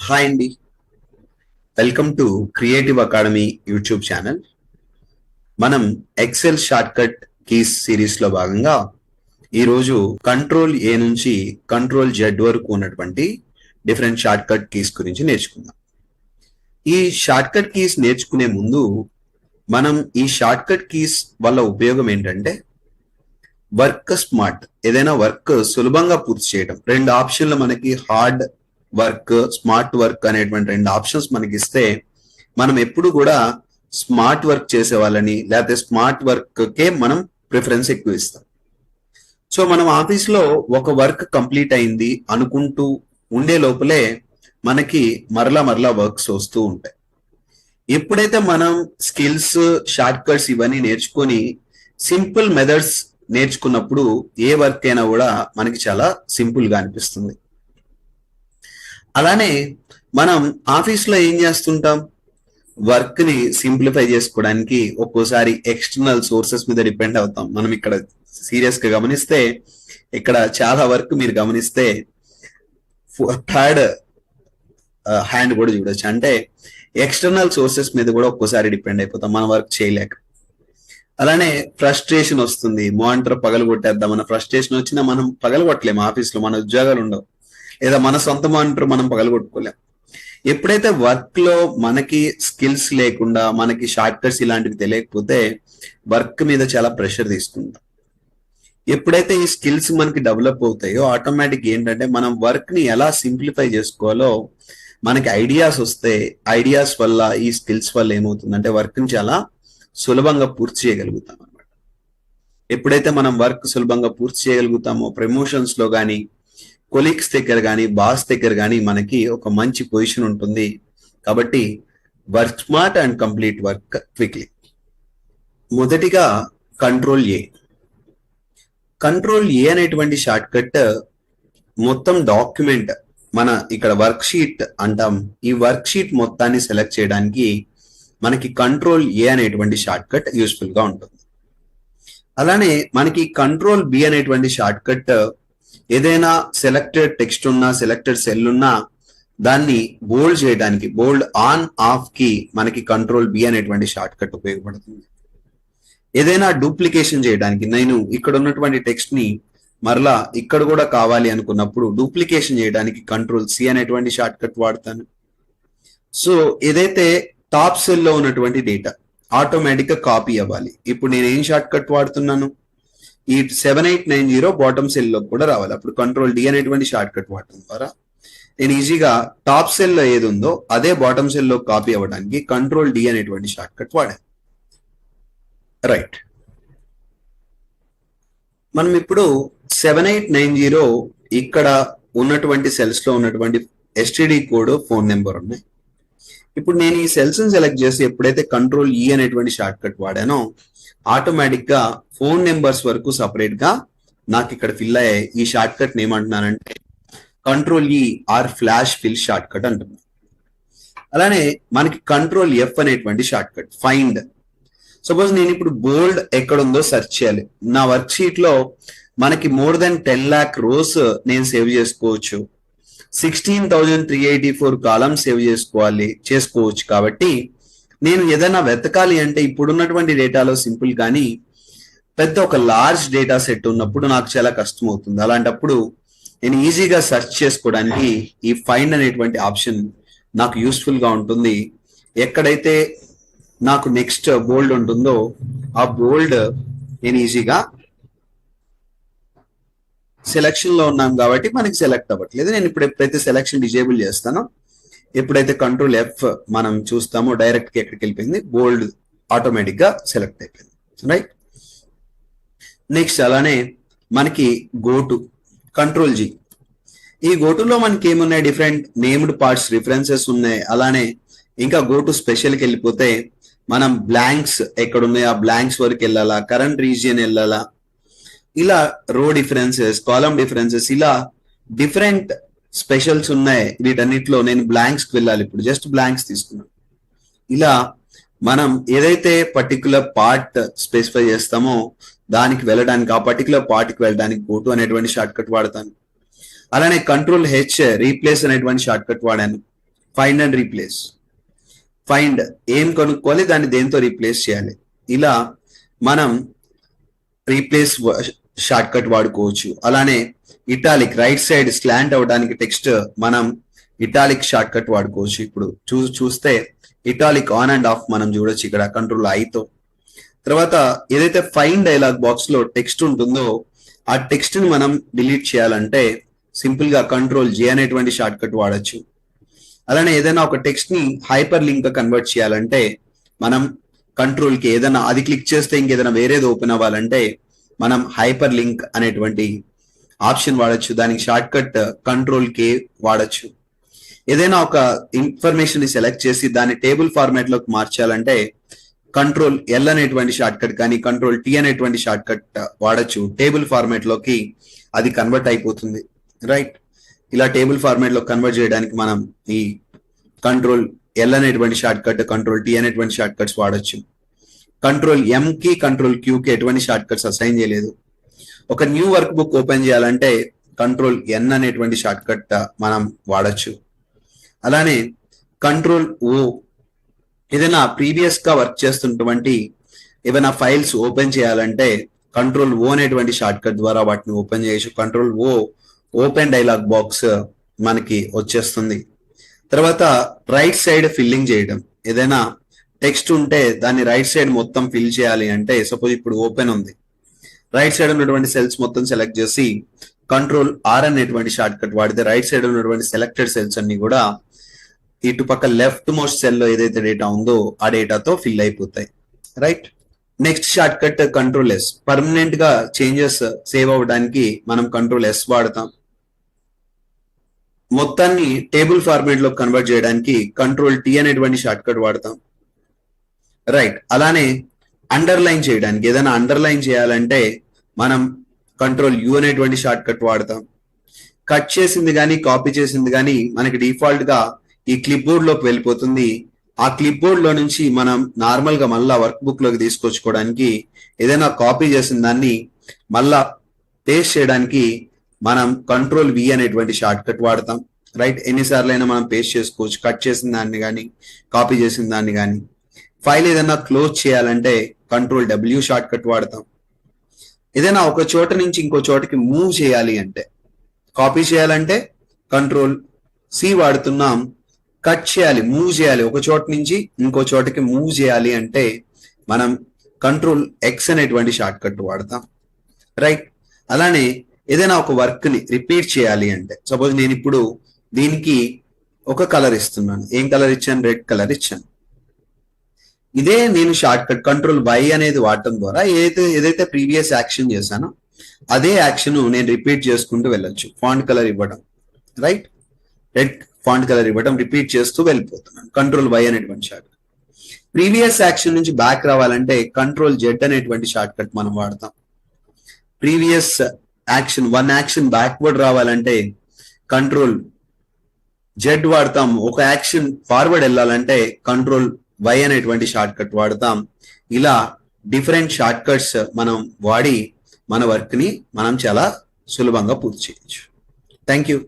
Hi అండి, welcome to creative academy YouTube channel. మనం XL shortcut keys series లో భాగంగా ఈరోజు కంట్రోల్ ఏ నుంచి కంట్రోల్ జెడ్ వరకు ఉన్నటువంటి డిఫరెంట్ షార్ట్ కట్ కీస్ గురించి నేర్చుకుందాం. ఈ షార్ట్ కట్ కీస్ నేర్చుకునే ముందు మనం ఈ షార్ట్ కట్ కీస్ వల్ల ఉపయోగం ఏంటంటే వర్క్ స్మార్ట్, ఏదైనా వర్క్ సులభంగా పూర్తి చేయడం. రెండు ఆప్షన్లు మనకి హార్డ్ వర్క్, స్మార్ట్ వర్క్ అనేటువంటి రెండు ఆప్షన్స్ మనకి ఇస్తే మనం ఎప్పుడు కూడా స్మార్ట్ వర్క్ చేసే వాళ్ళని లేకపోతే స్మార్ట్ వర్క్ కే మనం ప్రిఫరెన్స్ ఎక్కువ ఇస్తాం. సో మనం ఆఫీస్లో ఒక వర్క్ కంప్లీట్ అయింది అనుకుంటూ ఉండే లోపలే మనకి మరలా వర్క్స్ వస్తూ ఉంటాయి. ఎప్పుడైతే మనం స్కిల్స్, షార్ట్ కట్స్ ఇవన్నీ నేర్చుకొని సింపుల్ మెథడ్స్ నేర్చుకున్నప్పుడు ఏ వర్క్ అయినా కూడా మనకి చాలా సింపుల్ గా అనిపిస్తుంది. అలానే మనం ఆఫీస్లో ఏం చేస్తుంటాం, వర్క్ ని సింప్లిఫై చేసుకోవడానికి ఒక్కోసారి ఎక్స్టర్నల్ సోర్సెస్ మీద డిపెండ్ అవుతాం. మనం ఇక్కడ సీరియస్ గా గమనిస్తే ఇక్కడ చాలా వర్క్ మీరు గమనిస్తే థర్డ్ హ్యాండ్ కూడా చూడొచ్చు. అంటే ఎక్స్టర్నల్ సోర్సెస్ మీద కూడా ఒక్కోసారి డిపెండ్ అయిపోతాం మన వర్క్ చేయలేక. అలానే ఫ్రస్ట్రేషన్ వస్తుంది, మానిటర్ పగలగొట్టేద్దామన్న ఫ్రస్ట్రేషన్ వచ్చినా మనం పగలగొట్టలేము. ఆఫీస్లో మన ఉద్యోగాలు ఉండవు, లేదా మన సొంత మానిటర్ మనం పగలగొట్టుకోలేం. ఎప్పుడైతే వర్క్ లో మనకి స్కిల్స్ లేకుండా, మనకి షార్ట్ కట్స్ ఇలాంటివి తెలియకపోతే వర్క్ మీద చాలా ప్రెషర్ తీసుకుంటాం. ఎప్పుడైతే ఈ స్కిల్స్ మనకి డెవలప్ అవుతాయో ఆటోమేటిక్ ఏంటంటే మనం వర్క్ ని ఎలా సింప్లిఫై చేసుకోవాలో మనకి ఐడియాస్ వస్తే, ఐడియాస్ వల్ల ఈ స్కిల్స్ వల్ల ఏమవుతుందంటే వర్క్ ని చాలా సులభంగా పూర్తి చేయగలుగుతాం అనమాట. ఎప్పుడైతే మనం వర్క్ సులభంగా పూర్తి చేయగలుగుతామో ప్రమోషన్స్ లో కానీ, కొలీగ్స్ దగ్గర కానీ, బాస్ దగ్గర కానీ మనకి ఒక మంచి పొజిషన్ ఉంటుంది. కాబట్టి work smart and complete work quickly. మొదటిగా కంట్రోల్ ఏ. కంట్రోల్ ఏ అనేటువంటి షార్ట్ కట్ మొత్తం డాక్యుమెంట్, మన ఇక్కడ వర్క్ షీట్ అంటాం, ఈ వర్క్ షీట్ మొత్తాన్ని సెలెక్ట్ చేయడానికి మనకి కంట్రోల్ ఏ అనేటువంటి షార్ట్ కట్ యూస్ఫుల్ గా ఉంటుంది. అలానే మనకి కంట్రోల్ బి అనేటువంటి షార్ట్ కట్ ఏదైనా సెలెక్టెడ్ టెక్స్ట్ ఉన్నా, సెలెక్టెడ్ సెల్ ఉన్నా దాన్ని బోల్డ్ చేయడానికి, బోల్డ్ ఆన్ ఆఫ్ కి మనకి కంట్రోల్ బి అనేటువంటి షార్ట్ కట్ ఉపయోగపడుతుంది. ఏదైనా డూప్లికేషన్ చేయడానికి, నేను ఇక్కడ ఉన్నటువంటి టెక్స్ట్ ని మరలా ఇక్కడ కూడా కావాలి అనుకున్నప్పుడు డూప్లికేషన్ చేయడానికి కంట్రోల్ సి అనేటువంటి షార్ట్ కట్ వాడతాను. సో ఏదైతే టాప్ సెల్ లో ఉన్నటువంటి డేటా ఆటోమేటిక్ గా కాపీ అవ్వాలి. ఇప్పుడు నేను ఏం షార్ట్ కట్ వాడుతున్నాను, ఈ 7890 బాటమ్ సెల్ లో కూడా రావాలి. అప్పుడు కంట్రోల్ డి అనేటువంటి షార్ట్ కట్ వాడటం ద్వారా నేను ఈజీగా టాప్ సెల్ లో ఏది ఉందో అదే బాటమ్ సెల్ లో కాపీ అవ్వడానికి కంట్రోల్ డి అనేటువంటి షార్ట్ కట్ వాడాను. రైట్, మనం ఇప్పుడు 7890 ఇక్కడ ఉన్నటువంటి సెల్స్ లో ఉన్నటువంటి ఎస్టిడి కోడ్, ఫోన్ నెంబర్ ఉన్నాయి. ఇప్పుడు నేను ఈ సెల్స్ ని సెలెక్ట్ చేసి ఎప్పుడైతే కంట్రోల్ ఈ అనేటువంటి షార్ట్ కట్ వాడానో ఆటోమేటిక్ గా ఫోన్ నెంబర్స్ వరకు సపరేట్ గా నాకు ఇక్కడ ఫిల్ అయ్యాయి. ఈ షార్ట్ కట్ ఏమంటున్నానంటే control E or flash fill shortcut అంటున్నాను. అలానే మనకి కంట్రోల్ ఎఫ్ అనేటువంటి షార్ట్ కట్ ఫైండ్. సపోజ్ నేను ఇప్పుడు బోల్డ్ ఎక్కడ ఉందో సెర్చ్ చేయాలి. నా వర్క్ షీట్ లో మనకి మోర్ దెన్ 10 lakh రోస్ నేను సేవ్ చేసుకోవచ్చు, 16,384 కాలమ్స్ సేవ్ చేసుకోవచ్చు. కాబట్టి నేను ఏదైనా వెతకాలి అంటే ఇప్పుడున్నటువంటి డేటాలో సింపుల్, కానీ పెద్ద ఒక లార్జ్ డేటా సెట్ ఉన్నప్పుడు నాకు చాలా కష్టం అవుతుంది. అలాంటప్పుడు నేను ఈజీగా సెర్చ్ చేసుకోవడానికి ఈ ఫైండ్ అనేటువంటి ఆప్షన్ నాకు యూస్ఫుల్ గా ఉంటుంది. ఎక్కడైతే నాకు నెక్స్ట్ బోల్డ్ ఉంటుందో ఆ బోల్డ్ నేను ఈజీగా సెలెక్షన్ లో ఉన్నాం కాబట్టి మనకి సెలెక్ట్ అవ్వట్లేదు. నేను ఇప్పుడు ఎప్పుడైతే సెలెక్షన్ డిజేబుల్ చేస్తానో, ఎప్పుడైతే కంట్రోల్ ఎఫ్ మనం చూస్తామో డైరెక్ట్ గా ఎక్కడికి వెళ్ళిపోయింది, బోల్డ్ ఆటోమేటిక్ గా సెలెక్ట్ అయిపోయింది. రైట్, నెక్స్ట్ అలానే మనకి గోటు కంట్రోల్ జీ. ఈ గోటులో మనకి ఏమున్నాయి, డిఫరెంట్ నేమ్డ్ పార్ట్స్ రిఫరెన్సెస్ ఉన్నాయి. అలానే ఇంకా గోటు స్పెషల్కి వెళ్ళిపోతే మనం బ్లాంక్స్ ఎక్కడ ఉన్నాయి ఆ బ్లాంక్స్ వరకు వెళ్ళాలా, కరెంట్ రీజియన్ వెళ్ళాలా, ఇలా రో డిఫరెన్సెస్, కాలమ్ డిఫరెన్సెస్, ఇలా డిఫరెంట్ స్పెషల్స్ ఉన్నాయి. వీటన్నిటిలో నేను బ్లాంక్స్ కి వెళ్ళాలి. ఇప్పుడు జస్ట్ బ్లాంక్స్ తీసుకున్నాను. ఇలా మనం ఏదైతే పర్టికులర్ పార్ట్ స్పెసిఫై చేస్తామో దానికి వెళ్ళడానికి, ఆ పర్టికులర్ పార్ట్ కి వెళ్ళడానికి గోటు అనేటువంటి షార్ట్ కట్ వాడతాను. అలానే కంట్రోల్ హెచ్ రీప్లేస్ అనేటువంటి షార్ట్ కట్ వాడాను. Find and replace. ఫైండ్ ఏం కనుక్కోవాలి, దాన్ని దేంతో రీప్లేస్ చేయాలి. ఇలా మనం రీప్లేస్ షార్ట్ కట్ వాడుకోవచ్చు. అలానే ఇటాలిక్ రైట్ సైడ్ స్లాంట్ అవడానికి టెక్స్ట్ మనం ఇటాలిక్ షార్ట్ కట్ వాడుకోవచ్చు. ఇప్పుడు చూస్తే ఇటాలిక్ ఆన్ అండ్ ఆఫ్ మనం చూడొచ్చు ఇక్కడ కంట్రోల్ ఐతో. తర్వాత ఏదైతే ఫైండ్ డైలాగ్ బాక్స్ లో టెక్స్ట్ ఉంటుందో ఆ టెక్స్ట్ ని మనం డిలీట్ చేయాలంటే సింపుల్ గా కంట్రోల్ జే అనేటువంటి షార్ట్ కట్ వాడచ్చు. అలానే ఏదైనా ఒక టెక్స్ట్ ని హైపర్ లింక్ గా కన్వర్ట్ చేయాలంటే మనం కంట్రోల్ కి ఏదైనా అది క్లిక్ చేస్తే ఇంకేదైనా వేరేది ఓపెన్ అవ్వాలంటే మనం హైపర్ లింక్ అనేటువంటి ఆప్షన్ వాడచ్చు. దానికి షార్ట్ కట్ కంట్రోల్ కే వాడచ్చు. ఏదైనా ఒక ఇన్ఫర్మేషన్ ని సెలెక్ట్ చేసి దాన్ని టేబుల్ ఫార్మాట్ లోకి మార్చాలంటే కంట్రోల్ ఎల్ అనేటువంటి షార్ట్ కట్ కానీ కంట్రోల్ టీ అనేటువంటి షార్ట్ కట్ వాడచ్చు. టేబుల్ ఫార్మాట్ లోకి అది కన్వర్ట్ అయిపోతుంది. రైట్, ఇలా టేబుల్ ఫార్మాట్ లో కన్వర్ట్ చేయడానికి మనం ఈ కంట్రోల్ ఎల్ అనేటువంటి షార్ట్ కట్, కంట్రోల్ టీ అనేటువంటి షార్ట్ కట్స్ వాడచ్చు. కంట్రోల్ ఎం కి కంట్రోల్ క్యూ కి ఎటువంటి షార్ట్ కట్స్ అసైన్ చేయలేదు. ఒక న్యూ వర్క్ బుక్ ఓపెన్ చేయాలంటే కంట్రోల్ ఎన్ అనేటువంటి షార్ట్ కట్ మనం వాడచ్చు. అలానే కంట్రోల్ ఓ ఏదైనా ప్రీవియస్ గా వర్క్ చేస్తున్నటువంటి ఏమైనా ఫైల్స్ ఓపెన్ చేయాలంటే కంట్రోల్ ఓ అనేటువంటి షార్ట్ కట్ ద్వారా వాటిని ఓపెన్ చేయొచ్చు. కంట్రోల్ ఓ ఓపెన్ డైలాగ్ బాక్స్ మనకి వచ్చేస్తుంది. తర్వాత రైట్ సైడ్ ఫిల్లింగ్ చేయడం. ఏదైనా టెక్స్ట్ ఉంటే దాన్ని రైట్ సైడ్ మొత్తం ఫిల్ చేయాలి అంటే సపోజ్ ఇప్పుడు ఓపెన్ ఉంది, రైట్ సైడ్ ఉన్నటువంటి సెల్స్ మొత్తం సెలెక్ట్ చేసి కంట్రోల్ ఆర్ అనేటువంటి షార్ట్ కట్ వాడితే రైట్ సైడ్ ఉన్నటువంటి సెలెక్టెడ్ సెల్స్ అన్ని కూడా ఇటు పక్క లెఫ్ట్ మోస్ట్ సెల్ లో ఏదైతే డేటా ఉందో ఆ డేటాతో ఫిల్ అయిపోతాయి. Right, next shortcut control yes. Permanent గా చేంజెస్ సేవ్ అవ్వడానికి మనం కంట్రోల్ ఎస్ వాడతాం. మొత్తాన్ని టేబుల్ ఫార్మాట్ లో కన్వర్ట్ చేయడానికి కంట్రోల్ టీ అనేటువంటి షార్ట్ కట్ వాడతాం. రైట్, అలానే అండర్లైన్ చేయడానికి ఏదైనా అండర్లైన్ చేయాలంటే మనం కంట్రోల్ యూ అనేటువంటి షార్ట్ కట్ వాడతాం. కట్ చేసింది కానీ కాపీ చేసింది కానీ మనకి డిఫాల్ట్ గా ఈ క్లిప్ బోర్డ్ లోకి వెళ్ళిపోతుంది. ఆ క్లిప్ బోర్డ్ లో నుంచి మనం నార్మల్ గా మళ్ళా వర్క్ బుక్ లోకి తీసుకొచ్చుకోవడానికి ఏదైనా కాపీ చేసిన దాన్ని మళ్ళా పేస్ట్ చేయడానికి మనం కంట్రోల్ వి అనేటువంటి షార్ట్ కట్ వాడతాం. రైట్, ఎన్నిసార్లు అయినా మనం పేస్ట్ చేసుకోవచ్చు, కట్ చేసిన దాన్ని కానీ కాపీ చేసిన దాన్ని కానీ. ఫైల్ ఏదైనా క్లోజ్ చేయాలంటే కంట్రోల్ డబ్ల్యూ షార్ట్ కట్ వాడతాం. ఏదైనా ఒక చోట నుంచి ఇంకో చోటకి మూవ్ చేయాలి అంటే, కాపీ చేయాలంటే కంట్రోల్ సి వాడుతున్నాం. కట్ చేయాలి, మూవ్ చేయాలి, ఒక చోట నుంచి ఇంకో చోటకి మూవ్ చేయాలి అంటే మనం కంట్రోల్ ఎక్స్ అనేటువంటి షార్ట్ కట్ వాడతాం. రైట్, అలానే ఏదైనా ఒక వర్క్ ని రిపీట్ చేయాలి అంటే సపోజ్ నేను ఇప్పుడు దీనికి ఒక కలర్ ఇస్తున్నాను. ఏం కలర్ ఇచ్చాను? రెడ్ కలర్ ఇచ్చాను. ఇదే నేను షార్ట్ కట్ కంట్రోల్ వై అనేది వాడటం ద్వారా ఏదైతే ప్రీవియస్ యాక్షన్ చేశానో అదే యాక్షన్ నేను రిపీట్ చేసుకుంటూ వెళ్ళొచ్చు. ఫాంట్ కలర్ ఇవ్వడం, రైట్, రెడ్ ఫాంట్ కలర్ ఇవ్వడం, రిపీట్ చేస్తూ వెళ్ళిపోతున్నాను. కంట్రోల్ వై అనేటువంటి షార్ట్ కట్. ప్రీవియస్ యాక్షన్ నుంచి బ్యాక్ రావాలంటే కంట్రోల్ జెడ్ అనేటువంటి షార్ట్ కట్ మనం వాడతాం. Previous action one action backward రావాలంటే కంట్రోల్ జెడ్ వాడతాం. ఒక యాక్షన్ ఫార్వర్డ్ వెళ్ళాలంటే కంట్రోల్ వై అనేటువంటి షార్ట్ కట్ వాడతాం. ఇలా డిఫరెంట్ షార్ట్ కట్స్ మనం వాడి మన వర్క్ ని మనం చాలా సులభంగా పూర్తి చేయొచ్చు. Thank you.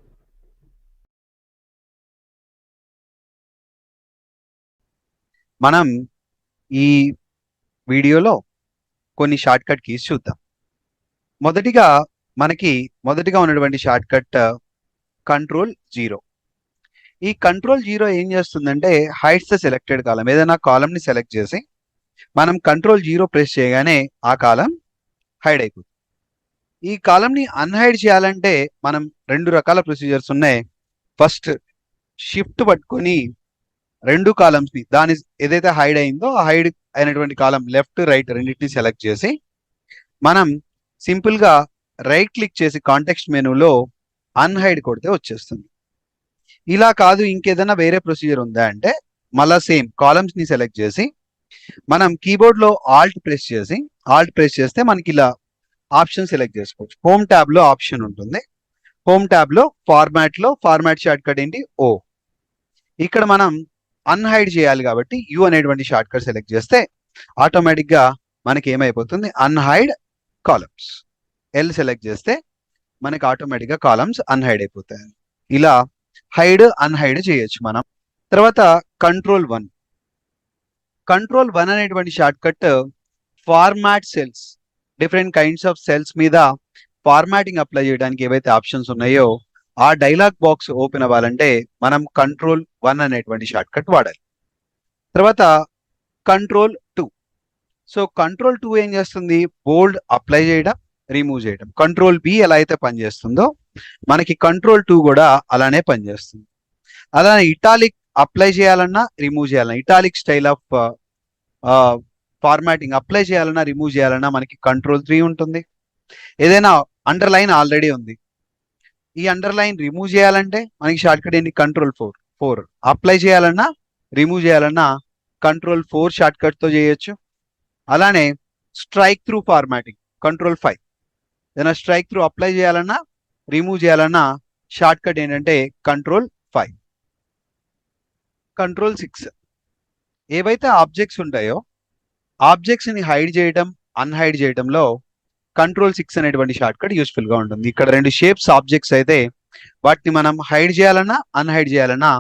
మనం ఈ వీడియోలో కొన్ని షార్ట్ కట్ కీస్ చూద్దాం. మొదటిగా ఉన్నటువంటి షార్ట్ కట్ కంట్రోల్ 0. ఈ కంట్రోల్ 0 ఏం చేస్తుందంటే హైడ్స్ ద సెలెక్టెడ్ కాలం. ఏదైనా కాలం ని సెలెక్ట్ చేసి మనం కంట్రోల్ 0 ప్రెస్ చేయగానే ఆ కాలం హైడ్ అయిపోతుంది. ఈ కాలం ని అన్హైడ్ చేయాలంటే మనం 2 రకాల ప్రొసీజర్స్ ఉన్నాయి. ఫస్ట్ షిఫ్ట్ పట్టుకొని 2 కాలమ్స్ ని దాని ఏదైతే హైడ్ అయిందో ఆ హైడ్ అయినటువంటి కాలం లెఫ్ట్ రైట్ రెండింటిని సెలెక్ట్ చేసి మనం సింపుల్ గా రైట్ క్లిక్ చేసి కాంటెక్స్ట్ మెనూలో అన్హైడ్ కొడితే వచ్చేస్తుంది. ఇలా కాదు ఇంకేదైనా వేరే ప్రొసీజర్ ఉందా అంటే మళ్ళా సేమ్ కాలమ్స్ ని సెలెక్ట్ చేసి మనం కీబోర్డ్ లో ఆల్ట్ ప్రెస్ చేస్తే మనకి ఇలా ఆప్షన్ సెలెక్ట్ చేసుకోవచ్చు. హోమ్ ట్యాబ్ లో ఆప్షన్ ఉంటుంది. హోమ్ ట్యాబ్ లో ఫార్మాట్ షార్ట్ కట్ ఏంటి? ఓ. ఇక్కడ మనం అన్హైడ్ చేయాలి కాబట్టి యు అనేటువంటి షార్ట్ కట్ సెలెక్ట్ చేస్తే ఆటోమేటిక్ గా మనకి ఏమైపోతుంది? అన్హైడ్ కాలమ్స్. ఎల్ సెలెక్ట్ చేస్తే మనకి ఆటోమేటిక్ గా కాలమ్స్ అన్హైడ్ అయిపోతాయి. ఇలా హైడ్ అన్హైడ్ చేయొచ్చు మనం. తర్వాత కంట్రోల్ 1 అనేటువంటి short cut format cells, different kinds of cells మీద ఫార్మాటింగ్ అప్లై చేయడానికి ఏవైతే ఆప్షన్స్ ఉన్నాయో ఆ డైలాగ్ బాక్స్ ఓపెన్ అవ్వాలంటే మనం కంట్రోల్ 1 అనేటువంటి షార్ట్ కట్ వాడాలి. తర్వాత కంట్రోల్ 2. సో కంట్రోల్ 2 ఏం చేస్తుంది? బోల్డ్ అప్లై చేయడం, రిమూవ్ చేయడం. కంట్రోల్ B ఎలా అయితే పనిచేస్తుందో మనకి కంట్రోల్ 2 కూడా అలానే పనిచేస్తుంది. అలానే ఇటాలిక్ అప్లై చేయాలన్నా రిమూవ్ చేయాలన్నా, italic style of formatting apply చేయాలన్నా రిమూవ్ చేయాలన్నా మనకి కంట్రోల్ 3 ఉంటుంది. ఏదైనా అండర్లైన్ ఆల్రెడీ ఉంది, ఈ అండర్లైన్ రిమూవ్ చేయాలంటే మనకి షార్ట్ కట్ ఏంటి? కంట్రోల్ 4. అప్లై చేయాలన్నా రిమూవ్ చేయాలన్నా కంట్రోల్ 4 షార్ట్ కట్ తో చేయొచ్చు. అలానే స్ట్రైక్ త్రూ ఫార్మాటింగ్ కంట్రోల్ 5. ఏదైనా స్ట్రైక్ త్రూ అప్లై చేయాలన్నా రిమూవ్ చేయాలన్నా షార్ట్ కట్ ఏంటంటే కంట్రోల్ 5. కంట్రోల్ 6. ఏవైతే ఆబ్జెక్ట్స్ ఉంటాయో ఆబ్జెక్ట్స్ ని హైడ్ చేయడం, అన్హైడ్ చేయడంలో కంట్రోల్ 6 అనేటువంటి షార్ట్ కట్ యూస్ఫుల్ గా ఉంటుంది. ఇక్కడ 2 షేప్స్ ఆబ్జెక్ట్స్ అయితే వాటిని మనం హైడ్ చేయాలన్నా అన్హైడ్ చేయాలన్నా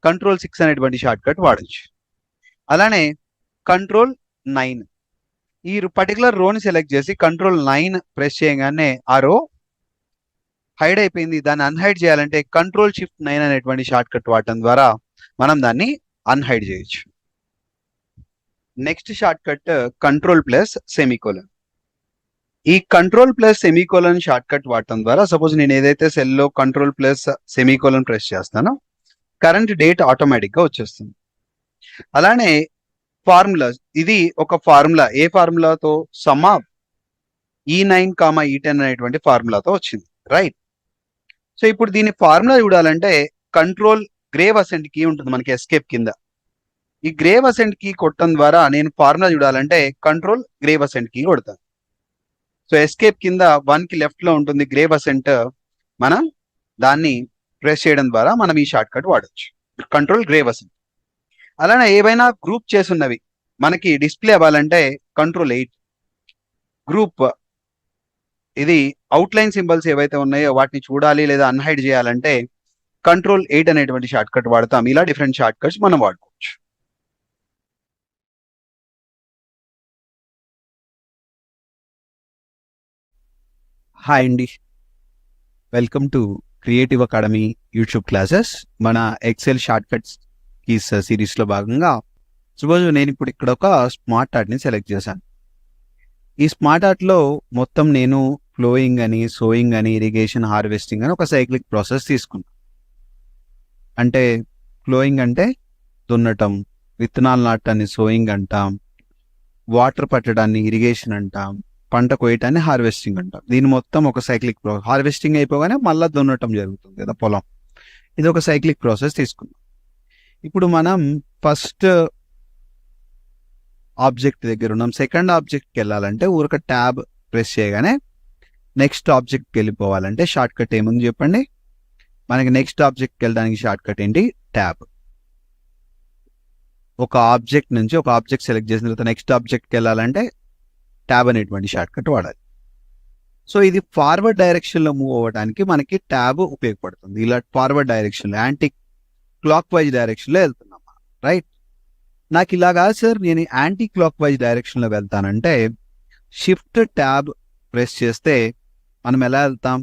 కంట్రోల్ 6 అనేటువంటి షార్ట్ కట్ వాడచ్చు. అలానే కంట్రోల్ 9. ఈ పర్టికులర్ రోని సెలెక్ట్ చేసి కంట్రోల్ 9 ప్రెస్ చేయగానే ఆ రో హైడ్ అయిపోయింది. దాన్ని అన్హైడ్ చేయాలంటే కంట్రోల్-Shift-9 అనేటువంటి షార్ట్ కట్ వాడటం ద్వారా మనం దాన్ని అన్హైడ్ చేయొచ్చు. Next shortcut control semicolon. ఈ కంట్రోల్+సెమీకోలన్ షార్ట్ కట్ వాడటం ద్వారా సపోజ్ నేను ఏదైతే సెల్లో కంట్రోల్+సెమీకోలన్ ప్రెస్ చేస్తానో కరెంట్ డేట్ ఆటోమేటిక్ గా వచ్చేస్తుంది. అలానే ఫార్ములా, ఇది ఒక ఫార్ములా. ఏ ఫార్ములాతో? సమ్ ఆఫ్ E9, E10 అనేటువంటి ఫార్ములాతో వచ్చింది, రైట్? సో ఇప్పుడు దీని ఫార్ములా చూడాలంటే కంట్రోల్ గ్రేవ్ అసెంట్ కీ ఉంటుంది మనకి ఎస్కేప్ కింద. ఈ గ్రేవ్ అసెంట్ కీ కొట్టడం ద్వారా నేను ఫార్ములా చూడాలంటే కంట్రోల్ గ్రేవ్ అసెంట్ కీ కొడతాను. సో ఎస్కేప్ కింద 1 కి లెఫ్ట్ లో ఉంటుంది గ్రేవ్ అసెంట్. మనం దాన్ని ప్రెస్ చేయడం ద్వారా మనం ఈ షార్ట్ కట్ వాడచ్చు, కంట్రోల్ గ్రేవ్ అసెంట్. అలానే ఏవైనా గ్రూప్ చేసున్నవి మనకి డిస్ప్లే అవ్వాలంటే కంట్రోల్ 8. గ్రూప్, ఇది అవుట్లైన్ సింబల్స్ ఏవైతే ఉన్నాయో వాటిని చూడాలి లేదా అన్హైడ్ చేయాలంటే కంట్రోల్ 8 అనేటువంటి షార్ట్ కట్ వాడతాం. ఇలా డిఫరెంట్ షార్ట్ కట్స్ మనం వాడుకోవచ్చు. హాయ్ అండి, welcome to creative academy YouTube classes. మన Excel shortcuts keys series లో భాగంగా సపోజ్ నేను ఇప్పుడు ఇక్కడ ఒక స్మార్ట్ ఆర్ట్ ని సెలెక్ట్ చేశాను. ఈ స్మార్ట్ ఆర్ట్ లో మొత్తం నేను ఫ్లోయింగ్ అని, సోయింగ్ అని, ఇరిగేషన్, హార్వెస్టింగ్ అని ఒక సైక్లిక్ ప్రాసెస్ తీసుకున్నాను. అంటే ఫ్లోయింగ్ అంటే దున్నటం, విత్తనాలు నాటడాన్ని సోయింగ్ అంటాం, వాటర్ పట్టడాన్ని ఇరిగేషన్ అంటాం, పంట కోయటాన్ని హార్వెస్టింగ్ అంటాం. దీని మొత్తం ఒక సైక్లిక్ ప్రాసెస్. హార్వెస్టింగ్ అయిపోగానే మళ్ళీ దున్నటం జరుగుతుంది కదా పొలం. ఇది ఒక సైక్లిక్ ప్రాసెస్ తీసుకున్నాం. ఇప్పుడు మనం ఫస్ట్ ఆబ్జెక్ట్ దగ్గర ఉన్నాం. సెకండ్ ఆబ్జెక్ట్కి వెళ్ళాలంటే ఊరక ట్యాబ్ ప్రెస్ చేయగానే నెక్స్ట్ ఆబ్జెక్ట్కి వెళ్ళిపోవాలంటే షార్ట్ కట్ ఏముంది చెప్పండి? మనకి నెక్స్ట్ ఆబ్జెక్ట్కి వెళ్ళడానికి షార్ట్ కట్ ఏంటి? ట్యాబ్. ఒక ఆబ్జెక్ట్ నుంచి ఒక ఆబ్జెక్ట్ సెలెక్ట్ చేసిన తర్వాత నెక్స్ట్ ఆబ్జెక్ట్కి వెళ్ళాలంటే ట్యాబ్ అనేటువంటి షార్ట్ కట్ వాడాలి. సో ఇది ఫార్వర్డ్ డైరెక్షన్లో మూవ్ అవ్వడానికి మనకి ట్యాబ్ ఉపయోగపడుతుంది. ఇలా ఫార్వర్డ్ డైరెక్షన్లో, యాంటీ క్లాక్ వైజ్ డైరెక్షన్లో వెళ్తున్నాం, రైట్? నాకు ఇలా కాదు సార్, నేను యాంటీ క్లాక్ వైజ్ డైరెక్షన్లో వెళ్తానంటే షిఫ్ట్ ట్యాబ్ ప్రెస్ చేస్తే మనం ఎలా వెళ్తాం?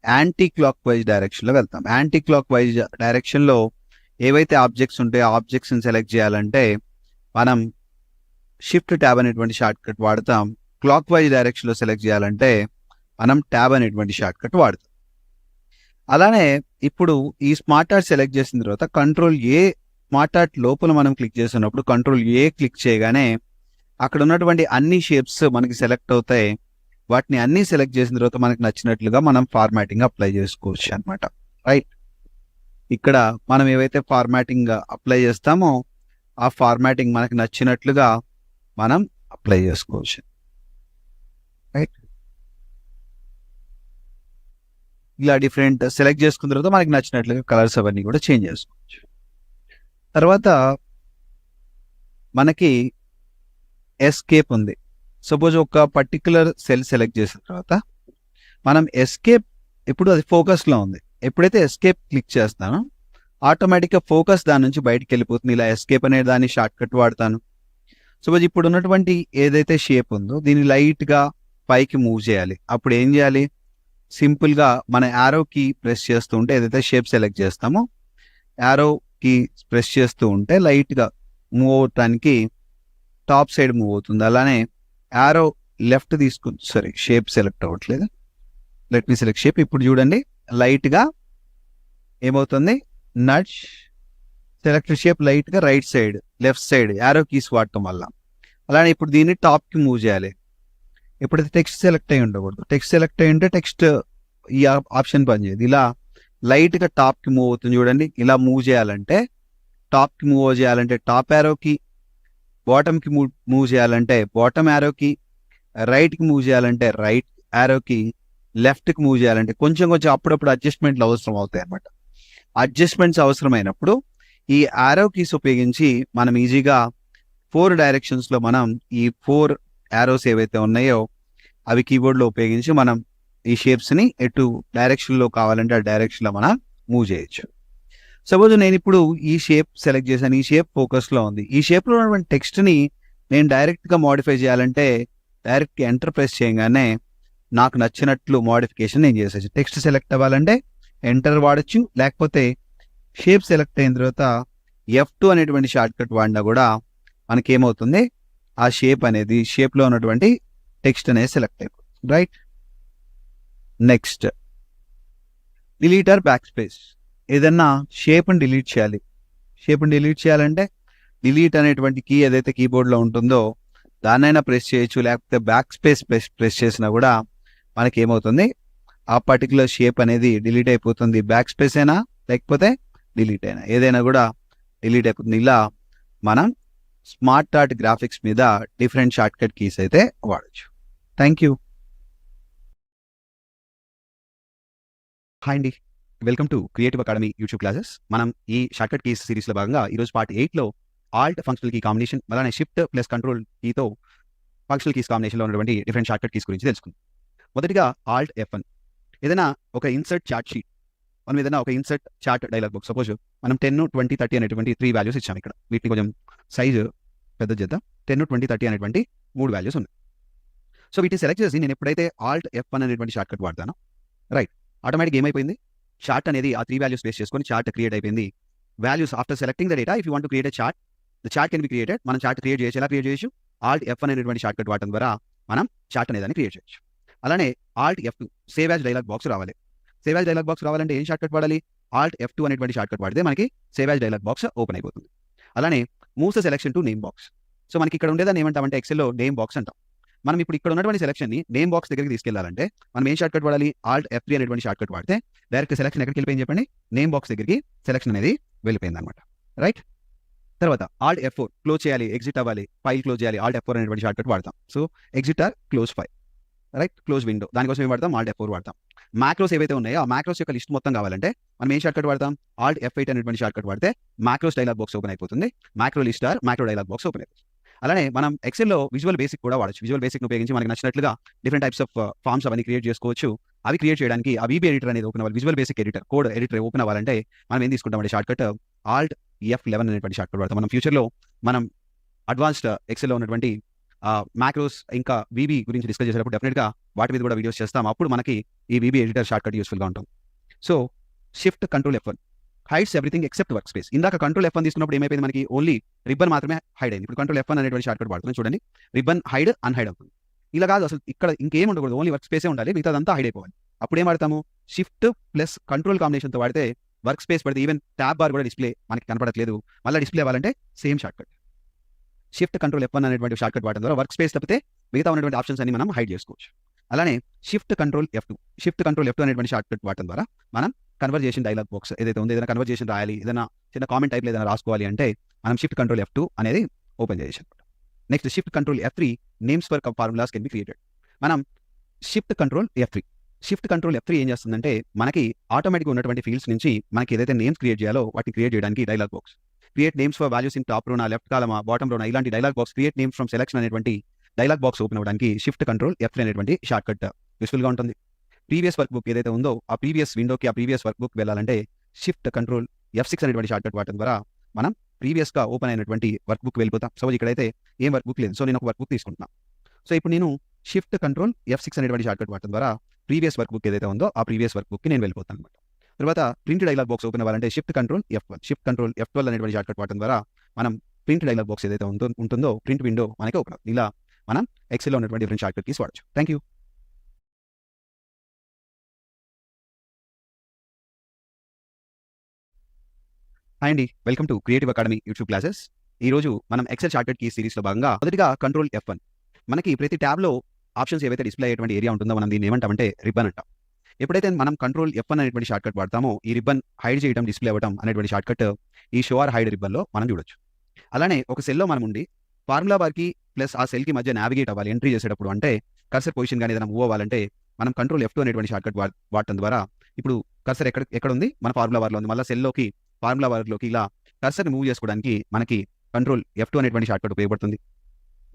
యాంటీ క్లాక్ వైజ్ డైరెక్షన్లో వెళ్తాం. యాంటీ క్లాక్ వైజ్ డైరెక్షన్లో ఏవైతే ఆబ్జెక్ట్స్ ఉంటాయో ఆబ్జెక్ట్స్ని సెలెక్ట్ చేయాలంటే మనం షిఫ్ట్ ట్యాబ్ అనేటువంటి షార్ట్ కట్ వాడతాం. క్లాక్ వైజ్ డైరెక్షన్లో సెలెక్ట్ చేయాలంటే మనం ట్యాబ్ అనేటువంటి షార్ట్ కట్ వాడతాం. అలానే ఇప్పుడు ఈ స్మార్ట్ ఆర్ట్ సెలెక్ట్ చేసిన తర్వాత కంట్రోల్-A, స్మార్ట్ ఆర్ట్ లోపల మనం క్లిక్ చేసినప్పుడు కంట్రోల్-A క్లిక్ చేయగానే అక్కడ ఉన్నటువంటి అన్ని షేప్స్ మనకి సెలెక్ట్ అవుతాయి. వాటిని అన్ని సెలెక్ట్ చేసిన తర్వాత మనకి నచ్చినట్లుగా మనం ఫార్మాటింగ్ అప్లై చేసుకోవచ్చు అనమాట, రైట్? ఇక్కడ మనం ఏవైతే ఫార్మాటింగ్ అప్లై చేస్తామో ఆ ఫార్మాటింగ్ మనకి నచ్చినట్లుగా మనం అప్లై చేసుకోవచ్చు, రైట్? ఇలా డిఫరెంట్ సెలెక్ట్ చేసుకున్న తర్వాత మనకి నచ్చినట్లుగా కలర్స్ అవన్నీ కూడా చేంజ్ చేసుకోవచ్చు. తర్వాత మనకి ఎస్కేప్ ఉంది. సపోజ్ ఒక పర్టికులర్ సెల్ సెలెక్ట్ చేసిన తర్వాత మనం ఎస్కేప్, ఇప్పుడు అది ఫోకస్లో ఉంది. ఎప్పుడైతే ఎస్కేప్ క్లిక్ చేస్తానో ఆటోమేటిక్గా ఫోకస్ దాని నుంచి బయటికి వెళ్ళిపోతుంది. ఇలా ఎస్కేప్ అనే దాన్ని షార్ట్ కట్ వాడతాను. సపోజ్ ఇప్పుడు ఉన్నటువంటి ఏదైతే షేప్ ఉందో దీన్ని లైట్గా పైకి మూవ్ చేయాలి. అప్పుడు ఏం చేయాలి? సింపుల్గా మన యారో కీ ప్రెస్ చేస్తూ ఉంటే ఏదైతే షేప్ సెలెక్ట్ చేస్తామో యారో కీ ప్రెస్ చేస్తూ ఉంటే లైట్గా మూవ్ అవటానికి టాప్ సైడ్ మూవ్ అవుతుంది. అలానే యారో లెఫ్ట్ తీసుకుని షేప్ సెలెక్ట్ అవ్వట్లేదు. Let me select shape. ఇప్పుడు చూడండి లైట్గా ఏమవుతుంది? నడ్జ్ సెలెక్ట్ షేప్ లైట్గా right side left side arrow keys వాడటం వల్ల. అలానే ఇప్పుడు దీన్ని టాప్కి మూవ్ చేయాలి. ఎప్పుడైతే టెక్స్ట్ సెలెక్ట్ అయి ఉండకూడదు. టెక్స్ట్ సెలెక్ట్ అయి ఉంటే టెక్స్ట్ ఈ ఆప్షన్ పనిచేయదు. ఇలా లైట్గా టాప్కి మూవ్ అవుతుంది చూడండి. ఇలా మూవ్ చేయాలంటే టాప్కి మూవ్ చేయాలంటే టాప్ యారోకి, బాటమ్కి మూవ్ చేయాలంటే బాటమ్ యారోకి, రైట్కి మూవ్ చేయాలంటే రైట్ యారోకి, లెఫ్ట్కి మూవ్ చేయాలంటే కొంచెం అప్పుడప్పుడు అడ్జస్ట్మెంట్లు అవసరం అవుతాయి అన్నమాట. అడ్జస్ట్మెంట్స్ అవసరమైనప్పుడు ఈ యారో కీస్ ఉపయోగించి మనం ఈజీగా 4 డైరెక్షన్స్లో మనం ఈ 4 యారోస్ ఏవైతే ఉన్నాయో అవి కీబోర్డ్లో ఉపయోగించి మనం ఈ షేప్స్ని ఎటు డైరెక్షన్లో కావాలంటే ఆ డైరెక్షన్లో మనం మూవ్ చేయొచ్చు. సపోజ్ నేను ఇప్పుడు ఈ షేప్ సెలెక్ట్ చేశాను. ఈ షేప్ ఫోకస్లో ఉంది. ఈ షేప్లో ఉన్నటువంటి టెక్స్ట్ని నేను డైరెక్ట్గా మోడిఫై చేయాలంటే డైరెక్ట్ ఎంటర్ ప్రెస్ చేయగానే నాకు నచ్చినట్లు మోడిఫికేషన్ నేను చేసేసి టెక్స్ట్ సెలెక్ట్ అవ్వాలంటే ఎంటర్ వాడచ్చు. లేకపోతే షేప్ సెలెక్ట్ అయిన తర్వాత F2 అనేటువంటి షార్ట్ కట్ వాడినా కూడా మనకి ఏమవుతుంది? ఆ షేప్ అనేది షేప్లో ఉన్నటువంటి టెక్స్ట్ అనేది సెలెక్ట్ అయిపోతుంది. రైట్. నెక్స్ట్ డిలీటర్ బ్యాక్ స్పేస్. ఏదన్నా షేప్ని డిలీట్ చేయాలి. షేప్ని డిలీట్ చేయాలంటే డిలీట్ అనేటువంటి కీ ఏదైతే కీబోర్డ్లో ఉంటుందో దాన్నైనా ప్రెస్ చేయొచ్చు. లేకపోతే బ్యాక్ స్పేస్ ప్రెస్ చేసినా కూడా మనకి ఏమవుతుంది? ఆ పర్టికులర్ షేప్ అనేది డిలీట్ అయిపోతుంది. బ్యాక్ స్పేస్ అయినా లేకపోతే డిలీట్ అయినా ఏదైనా కూడా డిలీట్ అయిపోతుంది. ఇలా మనం స్మార్ట్ ఆర్ట్ గ్రాఫిక్స్ మీద డిఫరెంట్ షార్ట్ కట్ కీస్ అయితే వాడచ్చు. Thank you. హాయ్ అండి, welcome to creative academy YouTube classes. మనం ఈ షార్ట్ కట్ కీస్ సిరీస్లో భాగంగా ఈరోజు పార్ట్ 8లో ఆల్ట్ ఫంక్షనల్ కీ కాంబినేషన్ అలానే షిఫ్ట్ ప్లస్ కంట్రోల్ కీతో ఫంక్షనల్ కీస్ కాంబినేషన్లో ఉన్నటువంటి డిఫరెంట్ షార్ట్ కట్ కీస్ గురించి తెలుసుకుందాం. మొదటిగా ఆల్ట్ F1. ఏదైనా ఒక ఇన్సర్ట్ చార్ట్ షీట్, మనం ఏదైనా ఒక insert chart dialogue box, suppose మనం 10, 20, 30 అనేటువంటి 3 వాల్యూస్ ఇచ్చాము. ఇక్కడ వీటిని కొంచెం సైజు పెద్ద చేద్దాం. 10, 20, 30 అనేటువంటి 3 వాల్యూస్ ఉన్నాయి. సో వీటిని సెలెక్ట్ చేసి నేను ఎప్పుడైతే ఆల్ట్ F1 అనేటువంటి షార్ట్ కట్ వాడతానో రైట్ ఆటోమేటిక్ ఏమైపోయింది? చార్ట్ అనేది ఆ 3 వాల్యూస్ బేస్ చేసుకొని చార్ట్ క్రియేట్ అయిపోయింది. Values after selecting the data if you want to create a chart, the chart can be created. మనం చార్ట్ క్రియేట్ చేయొచ్చు. ఎలా క్రియేట్ చేయొచ్చు? ఆల్ట్ F1 అనేటువంటి షార్ట్ కట్ వాడటం ద్వారా మనం చార్ట్ అనేదాన్ని క్రియేట్ చేయొచ్చు. అలానే Alt F2 save as dialogue box రావాలి. సేవ్ యాజ్ డైలాగ్ బాక్స్ రావాలంటే ఏం షార్ట్ కట్ వాడాలి? ఆల్ట్ F2 అనేటువంటి షార్ట్ కట్ వాడితే మనకి save as dialogue box open అయిపోతుంది. అలానే moves the selection to name box. So మనకి ఇక్కడ ఉండేదాన్ని ఏమంటామంటే ఎక్సెల్లో నేమ్ బాక్స్ అంటాం. మనం ఇప్పుడు ఇక్కడ ఉన్నటువంటి సెలక్షన్ని నేమ్ బాక్స్ దగ్గరికి తీసుకెళ్లాలంటే మనం ఏం షార్ట్ కట్ వాడాలి? ఆల్ట్ F3 అనేటువంటి షార్ట్ కట్ వాడితే డైరెక్ట్ సెలక్షన్ ఎక్కడికి వెళ్ళిపోయింది చెప్పండి? నేమ్ బాక్స్ దగ్గరికి సెలక్షన్ అనేది వెళ్ళిపోయింది అనమాట. రైట్. తర్వాత ఆల్ట్ F4 క్లోజ్ చేయాలి, ఎగ్జిట్ అవ్వాలి, ఫైల్ క్లోజ్ చేయాలి. ఆల్ట్ F4 అనేటువంటి షార్ట్ కట్ వాడతాం. So exit or close file, right, close window. దానికోసం ఏం వాడతాం? ఆల్ట్ F4 వాడతాం. మ్యాక్రోస్ ఏవైతే ఉన్నాయో ఆ మ్యాక్రోస్ యొక్క లిస్ట్ మొత్తం కావాలంటే మనం ఏం షార్ట్ కట్ వాడతాం? ఆల్ట్ F8 అనేటువంటి షార్ట్ కట్ వాడితే మ్యాక్రోస్ డైలాగ్ బాక్స్ ఓపెన్ అయిపోతుంది. Macro list or macro dialog box open అయిపోతుంది. అలానే మనం ఎక్సెల్లో విజువల్ బేసిక్ కూడా వాడచ్చు. విజువల్ బేసిక్ ఉపయోగించి మనకి నచ్చినట్లుగా డిఫరెంట్ టైప్స్ ఆఫ్ ఫార్మ్స్ అవన్నీ క్రియేట్ చేసుకోవచ్చు. అవి క్రియేట్ చేయడానికి ఆ VB ఎడిటర్ అనేది ఓపెన్ అవ్వాలి. Visual basic editor, code editor open అవ్వాలంటే మనం ఏం తీసుకుంటామంటే షార్ట్ కట్ ఆల్ట్ F11 అనేటువంటి షార్ట్ కట్ వాడతాం. మనం ఫ్యూచర్లో మనం అడ్వాన్స్డ్ ఎక్సెల్లో ఉన్నటువంటి మ్యాక్రోస్ ఇంకా VB గురించి డిస్కస్ చేసేటప్పుడు డెఫినెట్గా వాటి మీద కూడా వీడియోస్ చేస్తాం. అప్పుడు మనకి ఈ VB ఎడిటర్ షార్ట్ కట్ యూస్ఫుల్గా ఉంటుంది. So shift control F1 hides everything except work space. ఇందాక కంట్రోల్ F1 తీసుకున్నప్పుడు ఏమైపోయింది? మనకి ఓన్లీ రిబ్బన్ మాత్రమే హైడ్ అయింది. ఇప్పుడు కంట్రోల్ F1 అనేటువంటి షార్ట్ కట్ వాడుతున్నాం చూడండి. రిబ్బన్ హైడ్ అన్హైడ్ అవుతుంది. ఇలా కాదు, అసలు ఇక్కడ ఇంకేం ఉండకూడదు, ఓన్లీ వర్క్ స్పేసే ఉండాలి, మిగతాదంతా హైడ్ అయిపోవాలి. అప్పుడు ఏం వాడతాము? షిఫ్ట్ ప్లస్ కంట్రోల్ కాంబినేషన్తో వాడితే వర్క్ స్పేస్ పడితే ఈవెన్ ట్యాబ్ బార్ కూడా డిస్ప్లే మనకి కనపడట్లేదు. మళ్ళీ డిస్ప్లే అవ్వాలంటే same short cut shift control F1 అనేటువంటి షార్ట్ కట్ వాడడం ద్వారా వర్క్ స్పేస్ తప్పితే మిగతా ఉన్నటువంటి ఆప్షన్స్ అన్ని మనం హైడ్ చేసుకోవచ్చు. అలానే షిఫ్ట్ కంట్రోల్ F2 అనేటువంటి షార్ట్ కట్ వాడడం ద్వారా మనం కన్వర్జేషన్ డైలాగ్ బాక్స్ ఏదైతే ఉందో, ఏదైనా కన్వర్జేషన్ రాయాలి, ఏదైనా చిన్న కామెంట్ టైప్లో ఏదైనా రాసుకోవాలి అంటే మనం షిఫ్ట్ కంట్రోల్ F2 అనేది ఓపెన్ చేసేసి అనమాట. Next shift control F3 names for formulas can be created. మనం షిఫ్ట్ కంట్రోల్ F3 ఏం చేస్తుందంటే మనకి ఆటోమేటిక్గా ఉన్నటువంటి ఫీల్డ్స్ నుంచి మనకి ఏదైతే నేమ్స్ క్రియేట్ చేయాలో వాటిని క్రియేట్ చేయడానికి dialog box create names for values in top రోనా, లెఫ్ట్ కాలమా, బాటమ్ రోనా, ఇలాంటి dialog box create names from selection అనేటువంటి డైలాగ్ బాక్స్ ఓపెన్ అవ్వడానికి షిఫ్ట్ కంట్రోల్ F3 అనేటువంటి షార్ట్ కట్ యూస్ఫుల్గా ఉంటుంది. ప్రీవియస్ వర్క్ బుక్ ఏదైతే ఉందో ఆ ప్రీవియస్ విండోకి ఆ ప్రీవియస్ వర్క్ బుక్ వెళ్ళాలంటే షిఫ్ట్ కంట్రోల్ F6 అనేటువంటి షార్ట్ కట్ వాడటం ద్వారా మనం ప్రీవియస్ గా ఓపెన్ అయినటువంటి వర్క్ బుక్ వెళ్ళిపోతాం. సపోజ్ ఇక్కడైతే ఏం వర్క్ బుక్ లేదు, సో నేను ఒక వర్క్ బుక్ తీసుకుంటున్నాను. సో ఇప్పుడు నేను షిఫ్ట్ కంట్రోల్ F6 అనేటువంటి షార్ట్ కట్ వాడటం ద్వారా ప్రీవియస్ వర్క్ బుక్ ఏదైతే ఉందో ఆ ప్రీవియస్ వర్క్ బుక్ కి నేను వెళ్ళిపోతాను అనమాట. తర్వాత ప్రింట్ డైలాగ్ బాక్స్ ఓపెన్ అవ్వాలంటే షిఫ్ట్ కంట్రోల్ F12 అనేటువంటి షార్ట్ కట్ వాడటం ద్వారా మనం ప్రింట్ డైలాగ్ బాక్స్ ఏదైతే ఉంటుందో ప్రింట్ విండో మనకి ఓపెన్ అవుతుంది. ఇలా మనం ఎక్సెల్ లో ఉన్నటువంటి డిఫరెంట్ షార్ట్ కట్ కీస్ వాడచ్చు. Thank you. హాయ్ అండి, welcome to creative academy YouTube classes. ఈ రోజు మనం XL shortcut key series లో భాగంగా మొదటిగా కంట్రోల్ F1. మనకి ప్రతి ట్యాబ్ లో ఆప్షన్స్ ఏవైతే డిస్ప్లే అయ్యేటువంటి ఏరియా ఉంటుందో మనం దీన్ని ఏమంటామంటే రిబ్బన్ అంటాం. ఎప్పుడైతే మనం కంట్రోల్ F1 అనేటువంటి షార్ట్ కట్ వాడతామో ఈ రిబ్బన్ హైడ్ చేయడం, డిస్ప్లే అవ్వడం అనేటువంటి షార్ట్ కట్ ఈ షో ఆర్ హైడ్ రిబ్బన్ లో మనం చూడొచ్చు. అలానే ఒక సెల్ లో మనం ఉండి ఫార్ములా బార్ కి ప్లస్ ఆ సెల్ కి మధ్య నావిగేట్ అవ్వాలి ఎంట్రీ చేసేటప్పుడు, అంటే కర్సర్ పొజిషన్ కానీ ఏదైనా మూవ్ అవ్వాలంటే మనం కంట్రోల్ F2 అనేటువంటి షార్ట్ కట్ వాడటం ద్వారా ఇప్పుడు కర్సర్ ఎక్కడ ఉంది, మన ఫార్ములా బార్ లో ఉంది. మళ్ళీ సెల్ లోకి ఫార్ములా బార్ లోకి ఇలా కర్సర్ మూవ్ చేసుకోవడానికి మనకి కంట్రోల్ F2 అనేటువంటి షార్ట్ కట్ ఉపయోగపడుతుంది.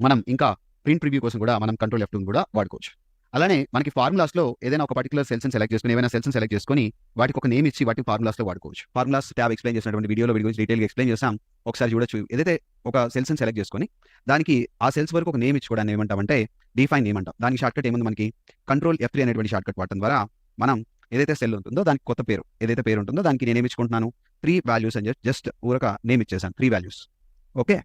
మనం ఇంకా ప్రింట్ ప్రివ్యూ కోసం కూడా మనం కంట్రోల్ F2 కూడా వాడుకోవచ్చు. అలానే మనకి ఫార్ములాస్ లో ఏదైనా ఒక పర్టికులర్ సెల్స్ సెలెక్ట్ చేసుకుని ఏమైనా సెల్స్ సెలెక్ట్ చేసుకుని వాటికి ఒక నేమ్ ఇచ్చి వాటిని ఫార్ములాస్ లో వాడుకోవచ్చు. ఫార్ములాస్ ట్యాబ్ ఎక్స్ప్లెయిన్ చేసినటువంటి వీడియోలో వీడి గురించి డీటెయిల్ గా ఎక్స్ప్లెయిన్ చేసాం, ఒకసారి చూడొచ్చు. ఏదైతే ఒక సెల్స్ సెలెక్ట్ చేసుకుని దానికి ఆ సెల్స్ వరకు ఒక నేమ్ ఇచ్చుకోవడానికి ఏమంటామంటే డిఫైన్ నేమ్ అంటాం. దానికి షార్ట్ కట్ ఏముంది, మనకి కంట్రోల్ F3 అనేటువంటి షార్ట్ కట్ వాడటం ద్వారా మనం ఏదైతే సెల్ ఉంటుందో దానికి కొత్త పేరు ఏదైతే పేరు ఉంటుందో దానికి నేను ఏమి ఇచ్చుకుంటున్నాను, 3 వాల్యూస్ అని జస్ట్ ఊరక నేమ్ ఇచ్చేసాను, 3 వాల్యూస్. ఓకే,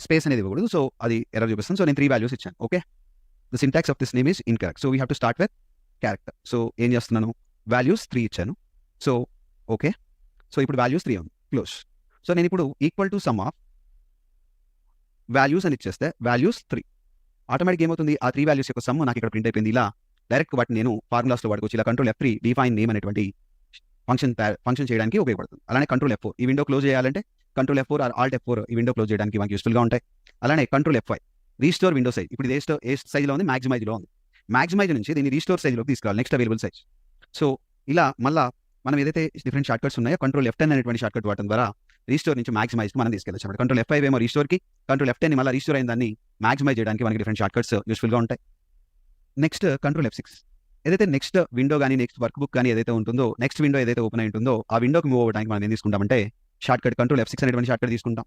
స్పేస్ అనేది ఇవ్వకూడదు, సో అది ఎర్రర్ చూపిస్తాను. సో నేను 3 వాల్యూస్ ఇచ్చాను. Okay, the syntax of this name is incorrect, so we have to start with character. So ఏం చేస్తున్నాను, వాల్యూస్ 3 ఇచ్చాను. సో ఓకే, సో ఇప్పుడు వాల్యూస్ 3 ఉంది, క్లోజ్. సో నేను ఇప్పుడు equal to some of values అని ఇచ్చేస్తే వాల్యూస్ 3 ఆటోమేటిక్ ఏమవుతుంది, ఆ 3 వాల్యూస్ యొక్క సమ్ నాకు ఇక్కడ ప్రింట్ అయిపోయింది. ఇలా డైరెక్ట్ వాటిని నేను ఫార్ములాస్ లో వాడుకోవచ్చు. ఇలా కంట్రోల్ F3 డిఫైన్ నేమ్ అనేటువంటి ఫంక్షన్ చేయడానికి ఉపయోగపడుతుంది. అలానే కంట్రోల్ F4 ఈ విండో క్లోజ్ చేయాలంటే control F4 or alt F4 ఈ విండో క్లోజ్ చేయడానికి మనకి యూస్ఫుల్ గా ఉంటాయి. అలానే control F5 restore window size. ఇప్పుడు ఏ సైజ్ లో ఉంది, మాక్సిమైజ్ లో ఉంది. మాక్సిమైజ్ నుంచి దీన్ని రీస్టోర్ సైజ్ లోకి తీసుకురావాలి, నెక్స్ట్ అవైలబుల్ సైజ్. సో ఇలా మళ్ళా మనం ఏదైతే డిఫరెంట్ షార్ట్ కట్స్ ఉన్నాయో కంట్రోల్ F10 అనేటువంటి షార్ట్ కట్ వాడటం ద్వారా రీస్టోర్ నుంచి మాక్సిమైజ్ మనం తీసుకెళ్ళచ్చు. కంట్రోల్ F5 ఏమో రీస్టోర్ కి, కంట్రోల్ F10 మళ్ళీ రీస్టోర్ అయిన దాన్ని మాక్సిమైజ్ చేయడానికి మనకి డిఫరెంట్ షార్ట్ కట్స్ యూస్ఫుల్ గా ఉంటాయి. నెక్స్ట్ కంట్రోల్ F6 ఏదైతే నెక్స్ట్ విండో కానీ నెక్స్ట్ వర్క్ బుక్ కానీ ఏదైతే ఉంటుందో, నెక్స్ట్ విండో ఏదైతే ఓపెన్ అయి ఉంటుందో ఆ విండోకి మూవ్ అవ్వడానికి మనం ఏం తీసుకుంటామంటే షార్ట్ కట్ కంట్రోల్ F6 అనేటువంటి షార్ట్ కట్ తీసుకుంటాం.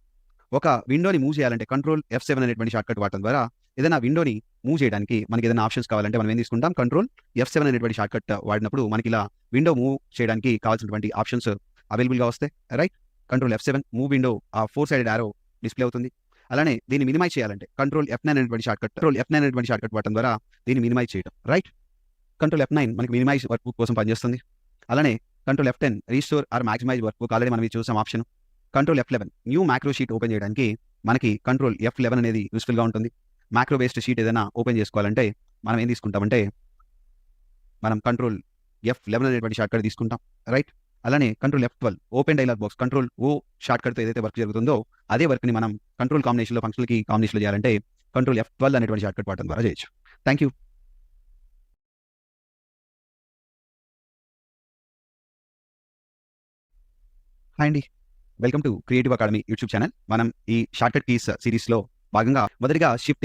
ఒక విండోని మూవ్ చేయాలంటే కంట్రోల్ F7 అనేటువంటి షార్ట్ కట్ వాడటం ద్వారా ఏదైనా విండోని మూవ్ చేయడానికి మనకి ఏదైనా ఆప్షన్స్ కావాలంటే మనం ఏం తీసుకుంటాం, కంట్రోల్ F7 అనేటువంటి షార్ట్ కట్ వాడినప్పుడు మనకి ఇలా విండో మూవ్ చేయడానికి కావాల్సినటువంటి ఆప్షన్స్ అవైలబుల్ గా వస్తాయి. Right, control F7 move window ఆ 4 సైడెడ్ యారో డిస్ప్లే అవుతుంది. అలానే దీన్ని మినిమైజ్ చేయాలంటే కంట్రోల్ F9 అనేటువంటి షార్ట్ కట్ వాడటం ద్వారా దీన్ని మినిమైజ్ చేయడం. రైట్, కంట్రోల్ F9 మనకి మినిమైజ్ వర్క్ బుక్ కోసం పనిచేస్తుంది. అలానే control F10 restore or maximize workbook already మనం చూసాం option. Control F11 new macro sheet open చేయడానికి మనకి కంట్రోల్ F11 అనేది యూస్ఫుల్ గా ఉంటుంది. మ్యాక్రో బేస్డ్ షీట్ ఏదైనా ఓపెన్ చేసుకోవాలంటే మనం ఏం తీసుకుంటామంటే మనం కంట్రోల్ F11 అనేటువంటి షార్ట్ కట్ తీసుకుంటాం. రైట్, అలానే control F12 open dialog box control O shortcut తో ఏదైతే వర్క్ జరుగుతుందో అదే వర్క్ ని మనం కంట్రోల్ కాంబినేషన్ లో ఫంక్షనల్ కీ కాంబినేషన్ లో చేయాలంటే కంట్రోల్ F12 అనేటువంటి షార్ట్ కట్ వాడటం ద్వారా చేయొచ్చు. Thank you. హాయ్ అండి, welcome to creative academy YouTube channel. మనం ఈ షార్ట్ కట్ కీస్ సిరీస్ లో భాగంగా మొదటిగా షిఫ్ట్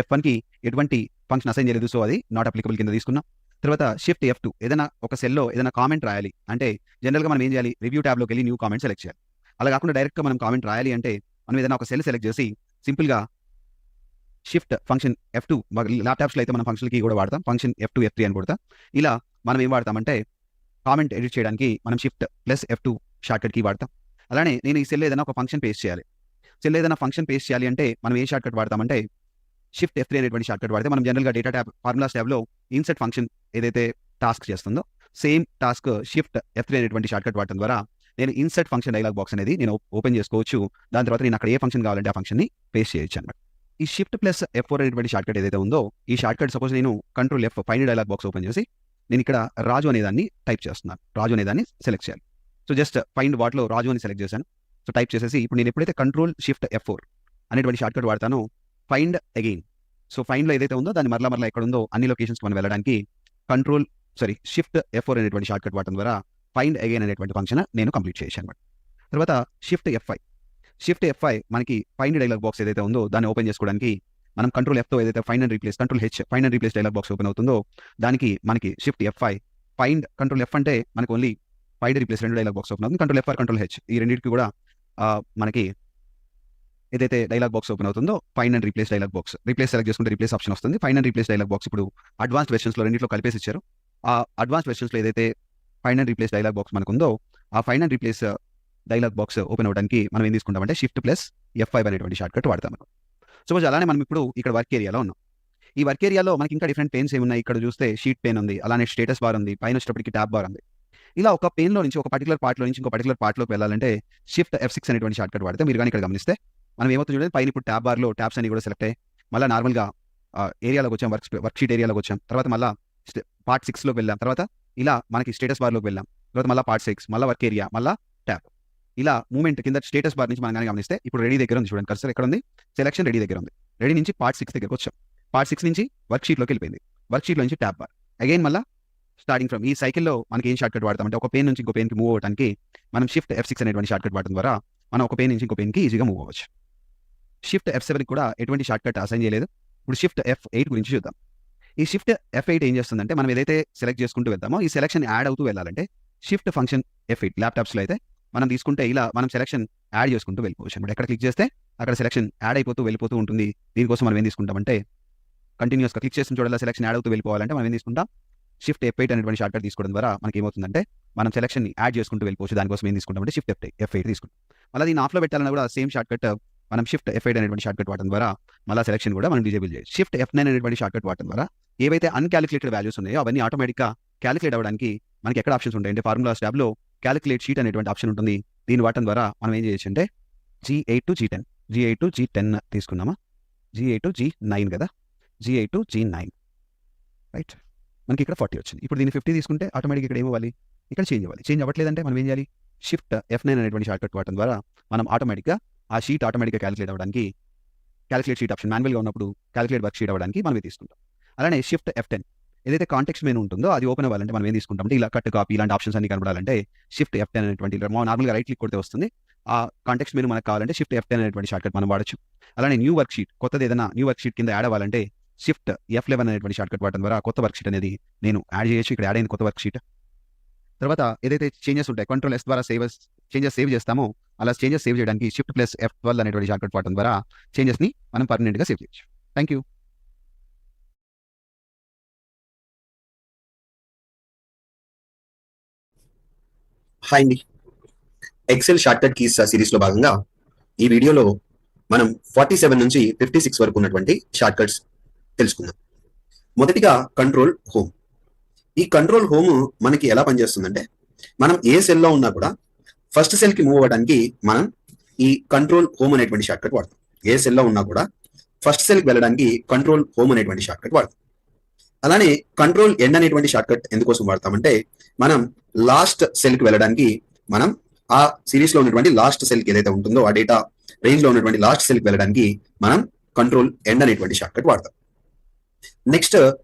F1 కి ఎటువంటి ఫంక్షన్ అసైన్ చేయలేదు, సో అది నాట్ అప్లికబుల్ కింద తీసుకున్నాం. తర్వాత షిఫ్ట్ F2 ఏదైనా ఒక సెల్లో ఏదైనా కామెంట్ రాయాలి అంటే జనరల్ గా మనం ఏం చేయాలి, రివ్యూ ట్యాబ్ లోకి వెళ్ళి న్యూ కామెంట్ సెలెక్ట్ చేయాలి. అలా కాకుండా డైరెక్ట్ గా మనం కామెంట్ రాయాలి అంటే మనం ఏదైనా ఒక సెల్ సెలెక్ట్ చేసి సింపుల్ గా షిఫ్ట్ ఫంక్షన్ F2 ల్యాప్టాప్స్ లో అయితే మనం ఫంక్షన్ కీ కూడా వాడతాం, ఫంక్షన్ F2 F3 అని కొడతాం. ఇలా మనం ఏం వాడతామంటే కామెంట్ ఎడిట్ చేయడానికి మనం shift plus F2 shortcut key వాడతాం. అలానే నేను ఈ సెల్ ఏదైనా ఒక ఫంక్షన్ పేస్ట్ చేయాలి, అంటే మనం ఏ షార్ట్ కట్ వాడతామంటే షిఫ్ట్ F3 అనేటువంటి షార్ట్ కట్ వాడితే మనం జనరల్ గా డేటా ట్యాబ్ ఫార్ములాస్ ట్యాబ్ లో ఇన్సర్ట్ ఫంక్షన్ ఏదైతే టాస్క్ చేస్తుందో సేమ్ టాస్క్ షిఫ్ట్ F3 అనేటువంటి షార్ట్ కట్ వాడటం ద్వారా నేను ఇన్సర్ట్ ఫంక్షన్ డైలాగ్ బాక్స్ అనేది నేను ఓపెన్ చేసుకోవచ్చు. దాని తర్వాత నేను అక్కడ ఏ ఫంక్షన్ కావాలంటే ఆ ఫంక్షన్ ని పేస్ట్ చేయొచ్చు అనమాట. ఈ షిఫ్ట్ ప్లస్ F4 అనేటువంటి షార్ట్ కట్ ఏదైతే ఉందో ఈ షార్ట్ కట్ సపోజ్ నేను control F find dialogue box open చేసి నేను ఇక్కడ రాజు అనేదాన్ని టైప్ చేస్తున్నాను, రాజు అనేదాన్ని సెలెక్ట్ చేయాలి. సో జస్ట్ ఫైండ్ వాటిలో రాజు అని సెలెక్ట్ చేశాను. సో టైప్ చేసేసి ఇప్పుడు నేను ఎప్పుడైతే కంట్రోల్ షిఫ్ట్ F4 అనేటువంటి షార్ట్ కట్ వాడతానో ఫైండ్ అగైన్, సో ఫైండ్ లో ఏదైతే ఉందో దాన్ని మరలా ఎక్కడ ఉందో అన్ని లొకేషన్స్ మనం వెళ్ళడానికి షిఫ్ట్ F4 అనేటువంటి షార్ట్ కట్ వాడటం ద్వారా ఫైండ్ అగైన్ అనేటువంటి ఫంక్షన్ నేను కంప్లీట్ చేశాను అనమాట. తర్వాత షిఫ్ట్ F5 మనకి ఫైండ్ డైలాగ్ బాక్స్ ఏదైతే ఉందో దాన్ని ఓపెన్ చేసుకోవడానికి మనం కంట్రోల్ F తో ఏదైతే find and replace dialog box open అవుతుందో దానికి మనకి shift F5 find control F అంటే మనకు ఓన్లీ ఫైండ్ రీప్లేస్ రెండు డైలాగ్ బాక్స్ ఓపెన్ అవుతుంది. Control F or control H ఈ రెండింటికి కూడా మనకి ఏదైతే డైలాగ్ బాక్స్ ఓపెన్ అవుతుందో find and replace dialog box, replace select చేసుకుంటే రీప్లేస్ ఆప్షన్ వస్తుంది. Find and replace dialog box ఇప్పుడు అడ్వాన్స్డ్ వెర్షన్స్ లో రెండింటిలో కలిపేసి ఇచ్చారు. ఆ అడ్వాన్స్ వెర్షన్స్ లో ఏదైతే find and replace dialog box మనకు ఉందో ఆ find and replace dialog box open అవ్వడానికి మనం ఏం తీసుకుంటామంటే Shift+F5 అనేటువంటి షార్ట్ కట్ వాడతాం. సపోజ్ అలానే మనం ఇప్పుడు ఇక్కడ వర్క్ ఏరియాలో ఉన్నాం. ఈ వర్క్ ఏరియాలో మనకి ఇంకా డిఫరెంట్ పెయిన్స్ ఏమున్నాయి, ఇక్కడ చూస్తే షీట్ పెయిన్ ఉంది, అలానే స్టేటస్ బార్ ఉంది, పైన వచ్చేటప్పటికి ట్యాబ్ బార్ ఉంది. ఇలా ఒక పెయిన్ లో నుంచి ఒక పర్టికులర్ పార్ట్ లో నుంచి ఇంకో పర్టికులర్ పార్ట్ లోకి వెళ్ళాలంటే Shift+F6 అనేటువంటి షార్ట్ కట్ వాడితే మీరు కానీ ఇక్కడ గమనిస్తే మనం ఏమవుతుంది చూడండి, పైన ఇప్పుడు ట్యాబ్ బార్ లో ట్యాబ్స్ అన్ని కూడా సెలెక్ట్ అయ్యి మళ్ళీ నార్మల్గా ఏరియాలోకి వచ్చాం, వర్క్ షీట్ ఏరియాలోకి వచ్చాం, తర్వాత మళ్ళీ పార్ట్ 6 లోకి వెళ్ళాం, తర్వాత ఇలా మనకి స్టేటస్ బార్ లోకి వెళ్ళాం, తర్వాత మళ్ళీ పార్ట్ 6, మళ్ళీ వర్క్ ఏరియా, మళ్ళీ ట్యాబ్. ఇలా మూమెంట్ కింద స్టేటస్ బార్ నుంచి మనం కానీ గమనిస్తే ఇప్పుడు రెడీ దగ్గర ఉంది చూడండి, కర్సర్ ఎక్కడ ఉంది, సెలక్షన్ రెడీ దగ్గర ఉంది. రెడీ నుంచి పార్ట్ 6 దగ్గరకు వచ్చాం, పార్ట్ 6 నుంచి వర్క్ షీట్ లోకి వెళ్ళిపోయింది, వర్క్ షీట్ లో నుంచి ట్యాబ్ బార్. అగైన్ మళ్ళీ స్టార్టింగ్ ఫ్రమ్ ఈ సైకిల్లో మనకి ఏం షార్ట్ కట్ వాడతామంటే ఒక పెయిన్ నుంచి ఇంకో పెయిన్కి మూవ్ అవ్వడానికి మనం Shift+F6 అనేటువంటి షార్ట్ కట్ వాడడం ద్వారా మనం ఒక పెయిన్ నుంచి ఇంకో పెయిన్కి ఈజీగా మూవ్ అవ్వచ్చు. Shift+F7 కూడా ఎటువంటి షార్ట్ కట్ అసైన్ చేయలేదు. ఇప్పుడు Shift+F8 గురించి చూద్దాం. ఈ Shift+F8 ఏం చేస్తుందంటే మనం ఏదైతే సెలెక్ట్ చేసుకుంటూ వెళ్తామో ఈ సెలక్షన్ యాడ్ అవుతూ వెళ్ళాలంటే షిఫ్ట్ ఫంక్షన్ F8 ల్యాప్టాప్స్లో అయితే మనం తీసుకుంటే ఇలా మనం సెలక్షన్ యాడ్ చేసుకుంటూ వెళ్ళిపోవచ్చు. ఇప్పుడు ఎక్కడ క్లిక్ చేస్తే అక్కడ సెలక్షన్ యాడ్ అయిపోతూ వెళ్ళిపోతూ ఉంటుంది. దీనికోసం మనం ఏం తీసుకుంటామంటే కంటిన్యూస్గా క్లిక్ చేసిన చోటలా సెలక్షన్ యాడ్ అవుతూ వెళ్ళిపోవాలంటే మనం ఏం తీసుకుంటాం, Shift+F8 అనేటువంటి షార్ట్ కట్ తీసుకోవడం ద్వారా మనకి ఏమవుతుందంటే మనం సెలక్షన్ యాడ్ చేసుకుంటూ వెళ్ళిపోవచ్చు. దానికోసం ఏం తీసుకుంటామంటే Shift+F8 తీసుకుంటాం. మళ్ళీ దీన్ని ఆఫ్లో పెట్టాలన్నా కూడా సేమ్ షార్ట్ కట్ మనం Shift+F8 అనేటువంటి షార్ట్ కట్ వాడడం ద్వారా మళ్ళీ సెలక్షన్ కూడా మనం డిజేబుల్ చేయొచ్చు. Shift+F9 అనేటువంటి షార్ట్ కట్ వాడడం ద్వారా ఏవైతే అన్కాలిక్యులేటెడ్ వాల్యూస్ ఉన్నాయో అవన్నీ ఆటోమేటిక్గా క్యాలిక్యులేట్ అవ్వడానికి మనకి ఎక్కడ ఆప్షన్స్ ఉంటాయి అంటే ఫార్ములాస్ ట్యాబ్లో క్యాలిక్యులేట్ షీట్ అనేటువంటి ఆప్షన్ ఉంటుంది. దీన్ని వాడటం ద్వారా మనం ఏం చేయొచ్చు అంటే G8 to G10 తీసుకున్నామా, G8 to G9 కదా, G8 to G9 రైట్, మనకి ఇక్కడ 40 వచ్చింది. ఇప్పుడు దీన్ని 50 తీసుకుంటే ఆటోమేటిక్ ఇక్కడ ఏమవ్వాలి, ఇక్కడ చేంజ్ అవ్వాలి. చేంజ్ అవ్వట్లేదంటే మనం ఏం చేయాలి, Shift+F9 అనేటువంటి షార్ట్ కట్ వాడటం ద్వారా మనం ఆటోమేటిక్గా ఆ షీట్ ఆటోమేటిక్గా క్యాలిక్యులేట్ అవ్వడానికి క్యాలిక్యులేట్ షీట్ ఆప్షన్ మాన్యువల్గా ఉన్నప్పుడు క్యాలిక్యులేట్ వర్క్ షీట్ అవ్వడానికి మనం తీసుకుంటాం. అలానే Shift+F10 ఏదైతే కాంటెక్స్ట్ మెనూ ఉంటుందో అది ఓపెన్ అవ్వాలంటే మనం ఏం తీసుకుంటాం, ఇలా కట్ కాపీ ఇలాంటి ఆప్షన్స్ అన్ని కనబడాలంటే Shift+F10 అనేటువంటి నార్మల్గా రైట్ క్లిక్ కొడితే వస్తుంది. ఆ కాంటెక్స్ట్ మెనూ మనకు కావాలంటే Shift+F10 అనేటువంటి షార్ట్ కట్ మనం వాడచ్చు. అలానే న్యూ వర్క్ షీట్ కొత్తది ఏదైనా న్యూ వర్క్ షీట్ కింద యాడ్ అవ్వాలంటే Shift+F11 అనేటువంటి షార్ట్ కట్ వాడటం ద్వారా కొత్త వర్క్ షీట్ అనేది నేను యాడ్ చేయొచ్చు. ఇక్కడ యాడ్ అయిన కొత్త వర్క్ షీట్ తర్వాత ఏదైతే చేంజెస్ ఉంటాయి కంట్రోల్ S ద్వారా చేంజెస్ సేవ్ చేస్తామో అలా చేంజెస్ సేవ్ చేయడానికి Shift+F12 అనేటువంటి షార్ట్ కట్ వాడటం ద్వారా చేంజెస్ని మనం పర్మనెంట్గా సేవ్ చేయొచ్చు. Thank you. హాయ్ అండి, excel shortcut keys series లో భాగంగా ఈ వీడియోలో మనం 47 నుంచి 56 వరకు ఉన్నటువంటి షార్ట్ కట్స్ తెలుసుకుందాం. మొదటిగా కంట్రోల్ హోమ్. ఈ కంట్రోల్ హోమ్ మనకి ఎలా పనిచేస్తుందంటే మనం ఏ సెల్లో ఉన్నా కూడా ఫస్ట్ సెల్ కి మూవ్ అవ్వడానికి మనం ఈ కంట్రోల్ హోమ్ అనేటువంటి షార్ట్ కట్ వాడతాం. ఏ సెల్లో ఉన్నా కూడా ఫస్ట్ సెల్ కి వెళ్ళడానికి కంట్రోల్ హోమ్ అనేటువంటి షార్ట్ కట్ వాడతాం. అలానే కంట్రోల్ ఎండ్ అనేటువంటి షార్ట్ కట్ ఎందుకోసం వాడతామంటే మనం లాస్ట్ సెల్ కి వెళ్ళడానికి మనం ఆ సిరీస్ లో ఉన్నటువంటి లాస్ట్ సెల్ కి ఏదైతే ఉంటుందో ఆ డేటా రేంజ్ లో ఉన్నటువంటి లాస్ట్ సెల్ కి వెళ్ళడానికి మనం కంట్రోల్ ఎండ్ అనేటువంటి షార్ట్ కట్ వాడతాం. Next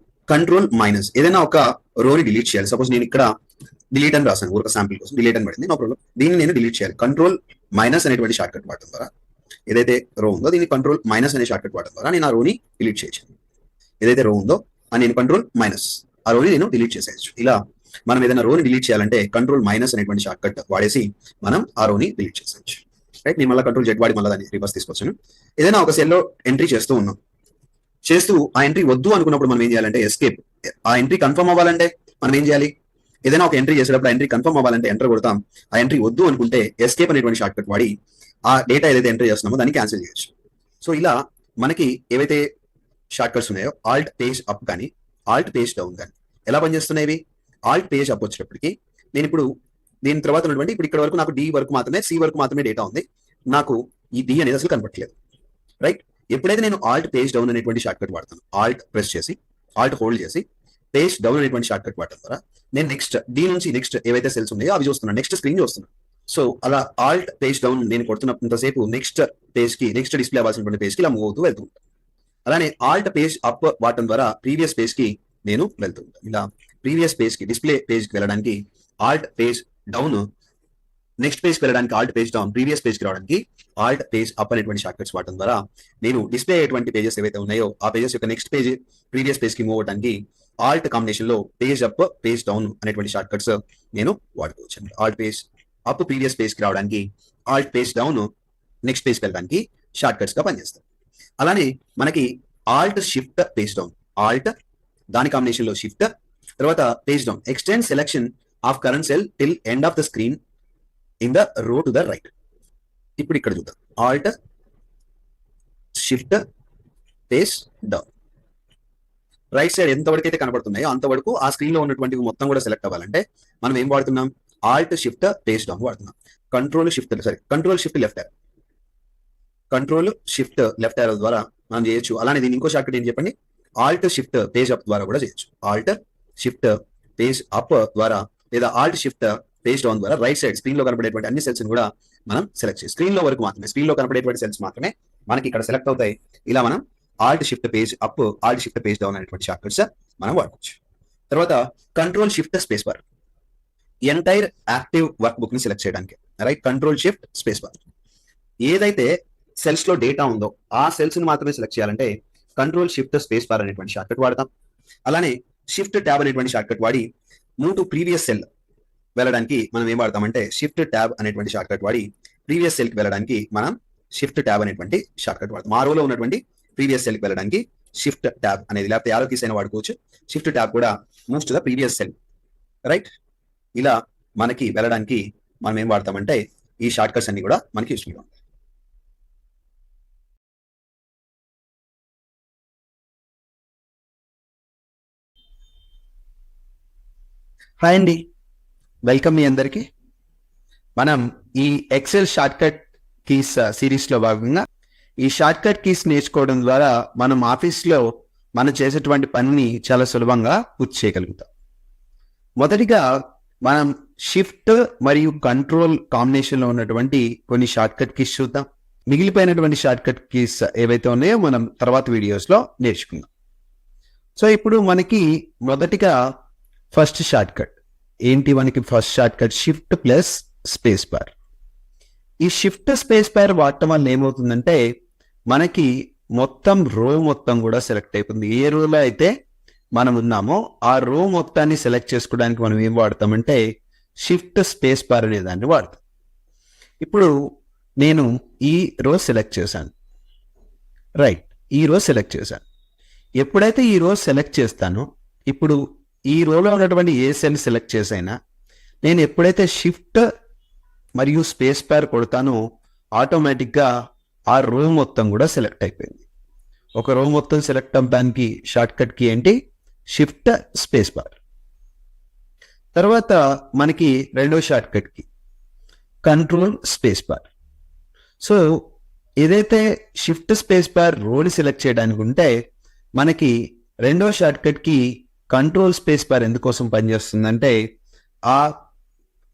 control minus. ఏదైనా ఒక రోని డిలీట్ చేయాలి. సపోజ్ నేను ఇక్కడ డిలీట్ అని రాసాను, ఒక శాంపిల్ కోసం డిలీట్ అని పడింది, నో ప్రాబ్లం. దీన్ని నేను డిలీట్ చేయాలి. కంట్రోల్ మైనస్ అనేటువంటి షార్ట్ కట్ వాడటం ద్వారా ఏదైతే రో ఉందో దీన్ని కంట్రోల్ మైనస్ అనే షార్ట్ కట్ వాడటం ద్వారా నేను ఆ రోని డిలీట్ చేయొచ్చు. ఏదైతే రో ఉందో నేను కంట్రోల్ మైనస్ ఆ రోని నేను డిలీట్ చేసేయచ్చు. ఇలా మనం ఏదైనా రోని డిలీట్ చేయాలంటే కంట్రోల్ మైనస్ అనేటువంటి షార్ట్ కట్ వాడేసి మనం ఆ రోని డిలీట్ చేసేయచ్చు. రైట్, నేను మళ్ళీ కంట్రోల్ జెడ్ వాడి మళ్ళీ దాన్ని రివర్స్ తీసుకొచ్చాను. ఏదైనా ఒక సెల్లో ఎంట్రీ చేస్తూ ఉన్నాం, చేస్తూ ఆ ఎంట్రీ వద్దు అనుకున్నప్పుడు మనం ఏం చేయాలంటే ఎస్కేప్. ఆ ఎంట్రీ కన్ఫర్మ్ అవ్వాలంటే మనం ఏం చేయాలి, ఏదైనా ఒక ఎంట్రీ చేసేటప్పుడు ఆ ఎంట్రీ కన్ఫర్మ్ అవ్వాలంటే ఎంటర్ కొడతాం. ఆ ఎంట్రీ వద్దు అనుకుంటే ఎస్కేప్ అనేటువంటి షార్ట్ కట్ వాడి ఆ డేటా ఏదైతే ఎంట్రీ చేస్తున్నామో దాన్ని క్యాన్సిల్ చేయొచ్చు. సో ఇలా మనకి ఏవైతే షార్ట్ కట్స్ ఉన్నాయో ఆల్ట్ పేజ్ అప్ కానీ ఆల్ట్ పేజ్ డౌన్ కానీ ఎలా పనిచేస్తున్నాయి. ఆల్ట్ పేజ్ అప్ వచ్చేటప్పటికి నేను ఇప్పుడు దీని తర్వాత ఉన్నటువంటి ఇప్పుడు ఇక్కడ వరకు నాకు డి వరకు మాత్రమే సి వరకు మాత్రమే డేటా ఉంది, నాకు ఈ డి అనేది అసలు కనపట్లేదు. రైట్, ఎప్పుడైతే నేను ఆల్ట్ పేజ్ డౌన్ అనేటువంటి షార్ట్ కట్ వాడతాను, ఆల్ట్ ప్రెస్ చేసి ఆల్ట్ హోల్డ్ చేసి పేజ్ డౌన్ అనేటువంటి షార్ట్ కట్ వాడటం ద్వారా నేను నెక్స్ట్ డి నుంచి నెక్స్ట్ ఏవైతే సెల్స్ ఉన్నాయో అవి చూస్తున్నాను, నెక్స్ట్ స్క్రీన్ చూస్తున్నాను. సో అలా ఆల్ట్ పేజ్ డౌన్ నేను కొడుతున్నంతసేపు నెక్స్ట్ పేజ్ కి నెక్స్ట్ డిస్ప్లే అవ్వాల్సినటువంటి పేజ్ కి ఇలా మూవ్ అవుతూ వెళ్తూ ఉంటాను. అలానే ఆల్ట్ పేజ్ అప్ వాడటం ద్వారా ప్రీవియస్ పేజ్ కి నేను వెళ్తూ ఉంటాను. ఇలా ప్రీవియస్ పేజ్ కి డిస్ప్లే పేజ్ కి వెళ్ళడానికి Alt page down, next page కి వెళ్ళడానికి Alt page down, previous page కి రావడానికి ఆల్ట్ పేజ్ అప్ అనేటువంటి షార్ట్ కట్స్ వాడటం ద్వారా నేను డిస్ప్లే అయ్యేటువంటి పేజెస్ ఏవైతే ఉన్నాయో ఆ పేజెస్ యొక్క నెక్స్ట్ పేజ్ ప్రీవియస్ పేజ్ కి మూవ్ అవడానికి ఆల్ట్ కాంబినేషన్ లో పేజ్ అప్ పేజ్ డౌన్ అనేటువంటి షార్ట్ కట్స్ నేను వాడుకోవచ్చు అండి. Alt page up previous page కి రావడానికి, Alt page down next page కి వెళ్ళడానికి షార్ట్ కట్స్ గా పనిచేస్తాయి. అలానే మనకి Alt shift page down, Alt దాని కాంబినేషన్ లో షిఫ్ట్, తర్వాత page down, extend selection of current cell till end of the screen in the రో టు ద రైట్. ఇప్పుడు ఇక్కడ చూద్దాం, Alt shift page down, right side ఎంతవరకు అయితే కనబడుతున్నాయో అంతవరకు ఆ స్క్రీన్ లో ఉన్నటువంటి మొత్తం కూడా సెలెక్ట్ అవ్వాలంటే మనం ఏం వాడుతున్నాం, ఆల్ట్ షిఫ్ట్ పేజ్ డౌన్ వాడుతున్నాం. Control shift left arrow, control shift left arrow ద్వారా మనం చేయొచ్చు. అలానే దీని ఇంకో షార్ట్ కట్ ఏం చెప్పండి, ఆల్ట్ షిఫ్ట్ పేజ్ అప్ ద్వారా కూడా చేయొచ్చు. ఆల్ట్ షిఫ్ట్ పేజ్ అప్ ద్వారా లేదా ఆల్ట్ షిఫ్ట్ పేజ్ డౌన్ ద్వారా రైట్ సైడ్ స్క్రీన్ లో కనబడేటువంటి అన్ని సెల్స్ కూడా మనం సెలెక్ట్ చేయాలి. స్క్రీన్ లో వరకు మాత్రమే, స్క్రీన్ లో కనబడేటువంటి సెల్స్ మాత్రమే మనకి ఇక్కడ సెలెక్ట్ అవుతాయి. ఇలా మనం Alt shift page up, Alt shift page down అనేటువంటి షార్ట్ కట్స్ మనం వాడుకోవచ్చు. తర్వాత control shift space bar, entire active work book ని సెలెక్ట్ చేయడానికి right control shift space bar. ఏదైతే సెల్స్ లో డేటా ఉందో ఆ సెల్స్ ని మాత్రమే సెలెక్ట్ చేయాలంటే కంట్రోల్ షిఫ్ట్ స్పేస్ బార్ అనేటువంటి షార్ట్ కట్ వాడతాం. అలానే షిఫ్ట్ ట్యాబ్ అనేటువంటి షార్ట్ కట్ వాడి మూవ్ టు ప్రీవియస్ సెల్ వెళ్ళడానికి మనం ఏం వాడతామంటే షిఫ్ట్ ట్యాబ్ అనేటువంటి షార్ట్ కట్ వాడి ప్రీవియస్ సెల్ కి వెళ్ళడానికి మనం షిఫ్ట్ ట్యాబ్ అనేటువంటి షార్ట్ కట్ వాడతాం. ఆ రోలో ఉన్నటువంటి ప్రీవియస్ సెల్ కి వెళ్ళడానికి షిఫ్ట్ ట్యాబ్ అనేది, లేకపోతే యారో కీస్ అయినా వాడుకోవచ్చు. షిఫ్ట్ ట్యాబ్ కూడా moves to the previous cell right. ఇలా మనకి వెళ్ళడానికి మనం ఏం వాడతామంటే ఈ షార్ట్ కట్స్ అన్ని కూడా మనకి యూస్ఫుల్ గా ఉంటాయి. హాయ్ అండి, వెల్కమ్ మీ అందరికి. మనం ఈ excel shortcut keys series లో భాగంగా ఈ షార్ట్ కట్ కీస్ నేర్చుకోవడం ద్వారా మనం ఆఫీస్లో మనం చేసేటువంటి పనిని చాలా సులభంగా పూర్తి చేయగలుగుతాం. మొదటిగా మనం షిఫ్ట్ మరియు కంట్రోల్ కాంబినేషన్ లో ఉన్నటువంటి కొన్ని షార్ట్ కట్ కీస్ చూద్దాం. మిగిలిపోయినటువంటి షార్ట్ కట్ కీస్ ఏవైతే ఉన్నాయో మనం తర్వాత వీడియోస్ లో నేర్చుకుందాం. సో ఇప్పుడు మనకి మొదటిగా ఫస్ట్ షార్ట్ కట్ ఏంటి, మనకి first short cut shift plus space bar. ఈ షిఫ్ట్ స్పేస్ బార్ వాడటం వల్ల ఏమవుతుందంటే మనకి మొత్తం రో మొత్తం కూడా సెలెక్ట్ అయిపోతుంది. ఏ రోలో అయితే మనం ఉన్నామో ఆ రో మొత్తాన్ని సెలెక్ట్ చేసుకోవడానికి మనం ఏం వాడతామంటే షిఫ్ట్ స్పేస్ బార్ అనే దాన్ని వాడతాం. ఇప్పుడు నేను ఈ రో సెలెక్ట్ చేశాను రైట్, ఈ రో సెలెక్ట్ చేశాను. ఎప్పుడైతే ఈ రో సెలెక్ట్ చేస్తానో ఇప్పుడు ఈ రోలో ఉన్నటువంటి ఏ సెల్ సెలెక్ట్ చేసైనా నేను ఎప్పుడైతే షిఫ్ట్ మరియు స్పేస్ బార్ కొడతానో ఆటోమేటిక్గా ఆ రో మొత్తం కూడా సెలెక్ట్ అయిపోయింది. ఒక రో మొత్తం సెలెక్ట్ అవ్వడానికి షార్ట్ కట్ కి ఏంటి, షిఫ్ట్ స్పేస్ బార్. తర్వాత మనకి రెండో షార్ట్ కట్ కి కంట్రోల్ స్పేస్ బార్. సో ఏదైతే షిఫ్ట్ స్పేస్ బార్ రోని సెలెక్ట్ చేయడానికి ఉంటే మనకి రెండో షార్ట్ కట్ కి కంట్రోల్ స్పేస్ బార్ ఎందుకోసం పనిచేస్తుందంటే ఆ